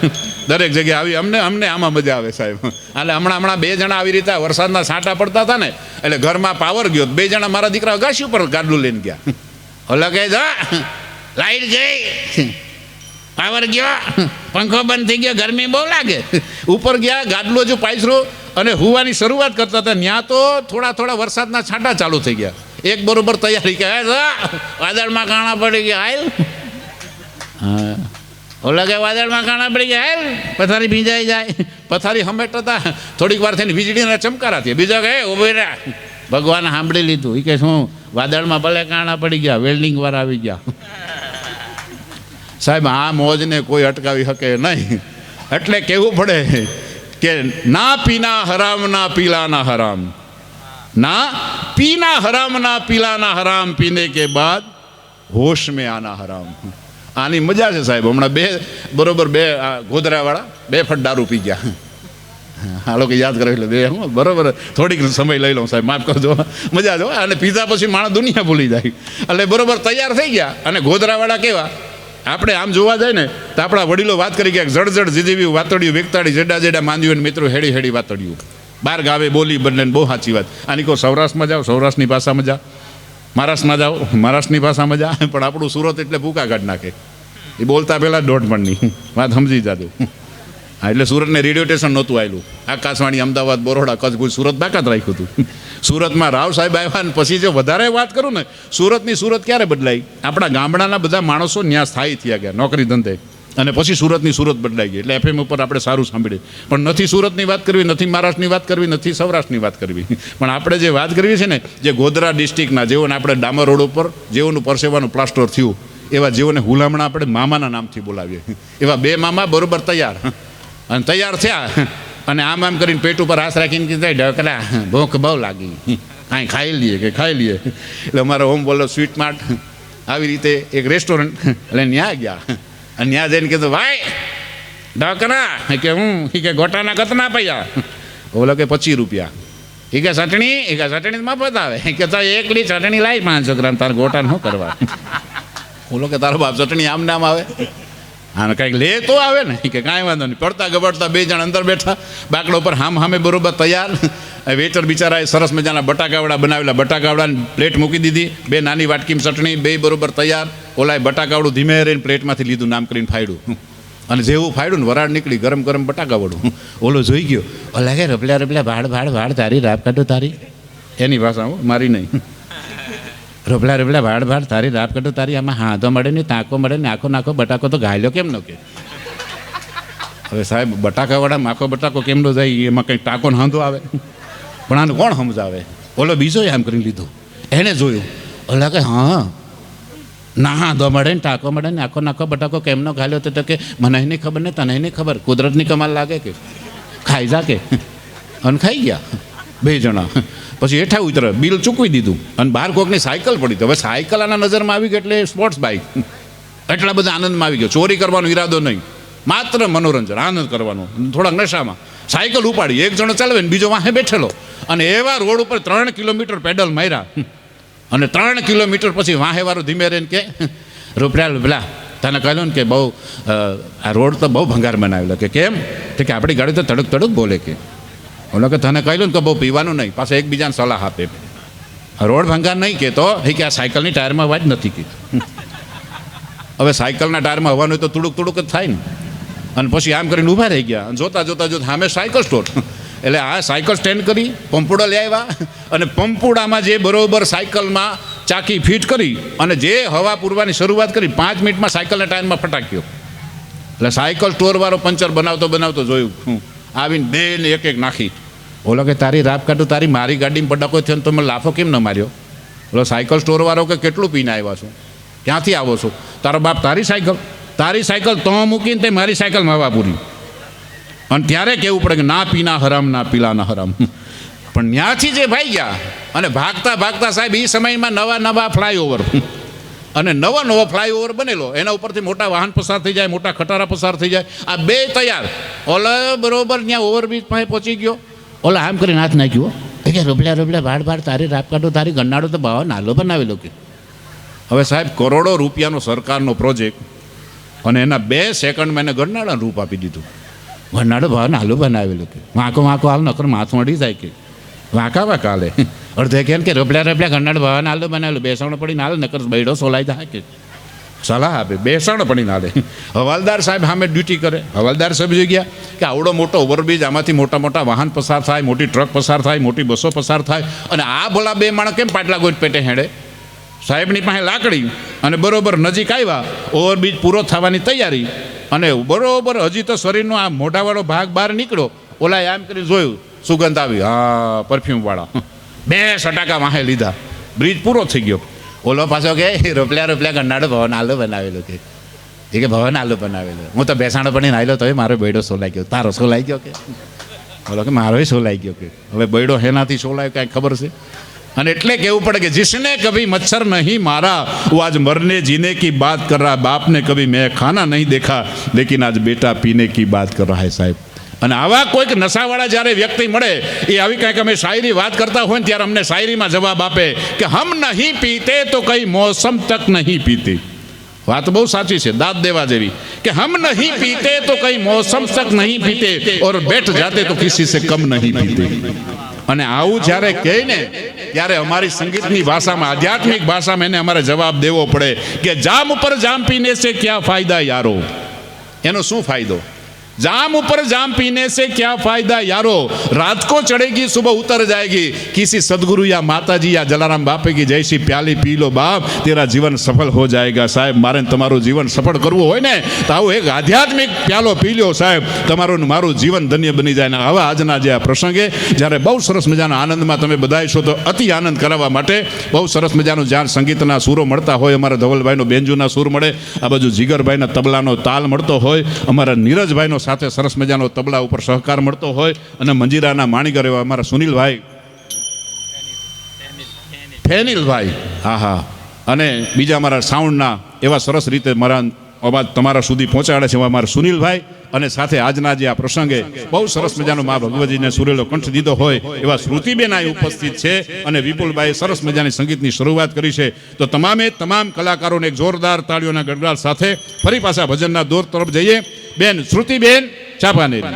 દરેક જગ્યાએ આવી. અમને આમાં મજા આવે સાહેબ. એટલે હમણાં 2 જણા આવી રીતે વરસાદના છાંટા પડતા હતા ને એટલે ઘરમાં પાવર ગયો. 2 જણા મારા દીકરા અગાશી ઉપર ગાડલું લઈને ગયા. ઓલા કહે લાઈટ ગઈ, પાવર ગયો, પંખો બંધ થઈ ગયો, ગરમી બહુ લાગે. ઉપર ગયા, ગાડલું હજુ પાછરું અને હુવાની શરૂઆત કરતા હતા, ત્યાં તો થોડા વરસાદના છાંટા ચાલુ થઈ ગયા. એક બરોબર તૈયારી કે વાદળમાં કાણા પડી ગયા હાલ. ઓલા કે વાદળમાં કાણા પડી ગયા હાલ, પથારી ભીંજાઈ જાય. પથારી હમેટતા થોડીક વાર થઈને વીજળીના ચમકારા થયા. બીજા કે ઉભી રહ્યા, ભગવાન સાંભળી લીધું. એ કે શું વાદળમાં ભલે કાણા પડી ગયા, વેલ્ડિંગ વાર આવી ગયા. સાહેબ આ મોજને કોઈ અટકાવી શકે નહીં. એટલે કહેવું પડે કે ના પીના હરામ ના પીલાના હરામ, ના પીના હરામ ના પીલાના હરામ, પીને કે બાદ હોશ મેં આના હરામ. આની મજા છે સાહેબ. હમણાં 2 ગોધરાવાળા 2 ફટ દારૂ પી ગયા. આ લોકો યાદ કરે એટલે 2 બરોબર થોડીક સમય લઈ લઉં સાહેબ, માફ કરજો. મજા જો. અને પીધા પછી માણસ દુનિયા ભૂલી જાય. એટલે બરોબર તૈયાર થઈ ગયા. અને ગોધરાવાળા કેવા, આપણે આમ જોવા જાય ને તો આપણા વડીલો વાત કરી ગયા, જડ જીજીવ્યું વાતડિયું વેકતાડી જેડા માંદ્યું ને મિત્રો હેડી વાતડિયું. 12 ગાવે બોલી બદલે બહુ સાચી વાત. આની કહો સૌરાષ્ટ્રમાં જાઓ, સૌરાષ્ટ્રની ભાષામાં જાઓ, મહારાષ્ટ્રમાં જાઓ, મહારાષ્ટ્રની ભાષામાં જા. પણ આપણું સુરત એટલે ભૂકા કાઢ નાખે. એ બોલતા પહેલાં 1.5 મણની વાત સમજી જાતું. હા એટલે સુરતને રેડિયો સ્ટેશન નહોતું આવેલું. આકાશવાણી અમદાવાદ, બરોડા, કચ્છ, ભુજ, સુરત બાકાત રાખ્યું હતું. સુરતમાં રાવ સાહેબ આવ્યા ને પછી જો વધારે વાત કરું ને, સુરતની સુરત ક્યારે બદલાઈ? આપણા ગામડાના બધા માણસો ત્યાં સ્થાયી થયા ગયા નોકરી ધંધે, અને પછી સુરતની સુરત બદલાઈ ગઈ. એટલે FM ઉપર આપણે સારું સાંભળીએ. પણ નથી સુરતની વાત કરવી, નથી મહારાષ્ટ્રની વાત કરવી, નથી સૌરાષ્ટ્રની વાત કરવી. પણ આપણે જે વાત કરવી છે ને, જે ગોધરા ડિસ્ટ્રિક્ટના જેઓને આપણે ડામર રોડ ઉપર જેઓનું પરસેવાનું પ્લાસ્ટર થયું, એવા જેઓને હુલામણા આપણે મામાના નામથી બોલાવીએ, એવા 2 મામા બરોબર તૈયાર અને તૈયાર થયા. અને આમ કરીને પેટ ઉપર હાથ રાખીને કીધું ઢકલા ભૂખ બહુ લાગી, કાંઈ ખાઈ લઈએ. એટલે અમારો હોમ બોલો સ્વીટ માર્ટ આવી રીતે એક રેસ્ટોરન્ટ, એટલે ત્યાં ગયા. અને ત્યાં જઈને કીધું ભાઈ ઢકના કે કે ગોટાના કતના પૈયા? ઓલો કે 25 રૂપિયા. એ કે ચટણી મફત આવે. કે તો એકલી ચટણી લાવી 500 ગ્રામ, તારા ગોટા શું કરવા? ઓલો કે તારો બાપ ચટણી આમ નામ આવે, હા કાંઈક લે તો આવે ને. કે કાંઈ વાંધો નહીં. પડતા ગબડતા 2 જણ અંદર બેઠા, બાકડા ઉપર હામે બરોબર તૈયાર. વેટર બિચારાએ સરસ મજાના બટાકાવડા બનાવેલા, બટાકાવડાની પ્લેટ મૂકી દીધી, 2 નાની વાટકીમાં ચટણી, 2 બરોબર તૈયાર. ઓલાએ બટાકાવડું ધીમે રહીને પ્લેટમાંથી લીધું, નામ કરીને ફાડ્યું. અને જેવું ફાડ્યું ને વરાળ નીકળી, ગરમ બટાકાવડું. ઓલો જોઈ ગયો, ઓલા કે રપલ્યા ભાડ તારી રાપ કાઢો તારી. એની ભાષા મારી નહીં. રોપલા ભાડ તારી રાપ કાઢો તારી. આમાં હાથો મળે ને, તાંકો મળે ને, આખો નાખો બટાકો તો ઘાયલો કેમ નો કે? હવે સાહેબ બટાકાવાળા આખો બટાકો કેમ નો જાય? એમાં કંઈક ટાંકો ને હાંધો આવે? પણ આને કોણ સમજાવે? ઓલો બીજો આમ કરીને લીધું, એને જોયું. ઓલા કે હા ના હાંધો મળે ને, ટાંકો મળે ને, આખો નાખો બટાકો કેમનો ઘાલ્યો? તો કે મને નહીં ખબર ને તને નહીં ખબર, કુદરતની કમાલ લાગે કે ખાઈ જા કે. અને ખાઈ ગયા 2 જણા. પછી હેઠા ઉતરે, બિલ ચૂકવી દીધું. અને બહાર કોકની સાયકલ પડી. તો હવે સાયકલ આના નજરમાં આવી ગઈ એટલે સ્પોર્ટ્સ બાઇક. એટલા બધા આનંદમાં આવી ગયો. ચોરી કરવાનો ઈરાદો નહીં, માત્ર મનોરંજન, આનંદ કરવાનો, થોડાક નશામાં. સાયકલ ઉપાડી, 1 જણો ચાલવે ને બીજો વાહે બેઠેલો. અને એવા રોડ ઉપર 3 કિલોમીટર પેડલ માર્યા. અને 3 કિલોમીટર પછી વાહેવાળો ધીમે રહીને કે રૂપલા તને કહ્યું ને કે બહુ આ રોડ તો બહુ ભંગાર બનાવેલો. કે કેમ? કે આપણી ગાડી તો તડક બોલે. કે ઓલો કે તને કહ્યું ને કે બહુ પીવાનું નહીં. પાછા એકબીજાને સલાહ આપે. રોડ ભંગાર નહીં કહેતો, કે આ સાયકલની ટાયરમાં અવાજ નથી કે. હવે સાયકલના ટાયરમાં હવાનું તો તુડુક જ થાય ને. અને પછી આમ કરીને ઊભા રહી ગયા. અને જોતા સામે સાયકલ સ્ટોર. એટલે આ સાયકલ સ્ટેન્ડ કરી, પંપુડા લઈ આવ્યા. અને પંપુડામાં જે બરોબર સાયકલમાં ચાકી ફિટ કરી અને જે હવા પૂરવાની શરૂઆત કરી, 5 મિનિટમાં સાયકલના ટાયરમાં ફટાક્યો. એટલે સાયકલ સ્ટોરવાળો પંચર બનાવતો જોયું, આવીને 2 ને 1 નાખી. ઓલો કે તારી રાપ કાઢું તારી મારી ગાડીમાં પડાકો થયો ને તો મને લાફો કેમ ન માર્યો? ઓલો સાયકલ સ્ટોરવાળો કે કેટલું પીને આવ્યા છો, ક્યાંથી આવો છો? તારો બાપ તારી સાયકલ તો મૂકીને તે મારી સાયકલમાં હવા પૂરી. અને ત્યારે કહેવું પડે કે ના પીના હરામ ના પીલાના હરામ. પણ ત્યાંથી જે ભાઈ ગયા અને ભાગતા ભાગતા સાહેબ એ સમયમાં નવા ફ્લાયઓવર અને નવો ફ્લાયઓવર બનેલો, એના ઉપરથી મોટા વાહન પસાર થઈ જાય, મોટા ખટારા પસાર થઈ જાય, આ બે તૈયાર. ઓલો બરોબર ત્યાં ઓવરબ્રિજ પાસે પહોંચી ગયો, ઓલા આમ કરીને હાથ નાખ્યો કે રોબલા ભાડ તારી રાપ કાઢો તારી ગન્નાડો તો ભાવ નાલો બનાવેલો કે. હવે સાહેબ કરોડો રૂપિયાનો સરકારનો પ્રોજેક્ટ અને એના 2 સેકન્ડમાં એને ગન્નાડાનું રૂપ આપી દીધું. ગન્નાડો ભાવ નાલો બનાવેલો કે વાંકો હાલ નકર માથું અડી જાય કે વાંકા હાલે. અડધે કે રોબલા ગન્નાડો ભાવ નાલો બનાવેલો, બેસણ પડી નાલે નકર બૈડો સોલાઈ જાય કે સલાહ આપે, બેસણ પડી નાલે. હવાલદાર સાહેબ સામે ડ્યુટી કરે. હવાલદાર સાહેબ જોઈ ગયા કે આવડો મોટો ઓવરબ્રિજ, આમાંથી મોટા વાહન પસાર થાય, મોટી ટ્રક પસાર થાય, મોટી બસો પસાર થાય, અને આ ભલા 2 માણસ કેમ પાટલા ગોઈ પેટે હેડે? સાહેબની પાસે લાકડી અને બરોબર નજીક આવ્યા, ઓવરબ્રિજ પૂરો થવાની તૈયારી, અને બરોબર હજી તો શરીરનો આ મોઢાવાળો ભાગ બહાર નીકળ્યો. ઓલા આમ કરી જોયું, સુગંધ આવી, હા પરફ્યુમવાળા. 2 સટાકા વાહે લીધા, બ્રિજ પૂરો થઈ ગયો. ઓલો પાછો કે રોપલ્યા ગન્નાડો ભવન આલો બનાવેલો કે એ કે ભવન આલો બનાવેલો. હું તો બેસાણો પડીને આવેલો તો મારો બૈડો સોલાઈ ગયો. તારો સોલાઈ ગયો કે? બોલો કે મારો સોલાઈ ગયો કે. હવે બૈડો હેનાથી સોલાયો કાંઈ ખબર છે? અને એટલે કહેવું પડે કે જિસને કભી મચ્છર નહીં મારા वो आज मरने जीने की बात कर रहा, बाप ने कभी मैं खाना नहीं देखा लेकिन आज बेटा पीने की बात कर रहा है साहब. અને આવા કોઈક નશાવાળા જ્યારે વ્યક્તિ મળે, એ આવી કાંઈક અમે શાયરી વાત કરતા હોય ને ત્યારે અમને શાયરીમાં જવાબ આપે કે હમ નહીં પીતે તો કઈ મૌસમ તક નહીં પીતી. વાત બહુ સાચી છે, દાદ દેવા જેવી, કે હમ નહીં પીતે તો કઈ મૌસમ તક નહીં પીતે ઓર બેઠ જાતે તો કિસી સે કમ નહીં પીતે. અને આવું જ્યારે કહે ને ત્યારે અમારી સંગીતની ભાષામાં, આધ્યાત્મિક ભાષામાં એને અમારે જવાબ દેવો પડે કે જામ ઉપર જામ પીને સે ક્યાં ફાયદા યારો. એનો શું ફાયદો? जाम ऊपर जाम पीने से क्या फायदा यारो, रात को चढ़ेगी सुबह उतर जाएगी, किसी सदगुरु या माता जी या जलाराम बापे की जैसी प्याली पी लो बाप, तेरा जीवन सफल हो जाएगा. साहेब मारे તમારું જીવન સફળ કરવું હોય ને તો આવું એક આધ્યાત્મિક પ્યાલો પી લ્યો સાહેબ, તમારું મારું જીવન ધન્ય બની જાય. ને હવે આજના જે આ પ્રસંગે જ્યારે બહુ સરસ મજાના આનંદમાં તમે બધાય છો, તો અતિ આનંદ કરાવવા માટે બહુ સરસ મજાનું જ્યાં સંગીતના સૂરો મળતા હોય, અમારા ધવલભાઈનો બેન્જુના સૂર મળે, આ બાજુ જીગરભાઈના તબલાનો તાલ મળતો હોય, અમારા નીરજભાઈનો સાથે સરસ મજાનો તબલા ઉપર સહકાર મળતો હોય, અને મંજીરાના માણીગર એવા અમારા સુનિલભાઈ, ફેનિલભાઈ, હા, અને બીજા અમારા સાઉન્ડના એવા સરસ રીતે મારા અવાજ તમારા સુધી પહોંચાડે છે અમારા સુનિલભાઈ. અને સાથે આજના જે આ પ્રસંગે બહુ સરસ મજાનો મા ભગવતીને સુરેલો કંઠ દીધો હોય એવા શ્રુતિબેન અહીં ઉપસ્થિત છે, અને વિપુલભાઈ સરસ મજાની સંગીતની શરૂઆત કરી છે. તો તમામ કલાકારોને એક જોરદાર તાળીઓના ગડગડાટ સાથે ફરી પાછા ભજનના દોર તરફ જઈએ. બેન શ્રુતિબેન ચાપાનેરી.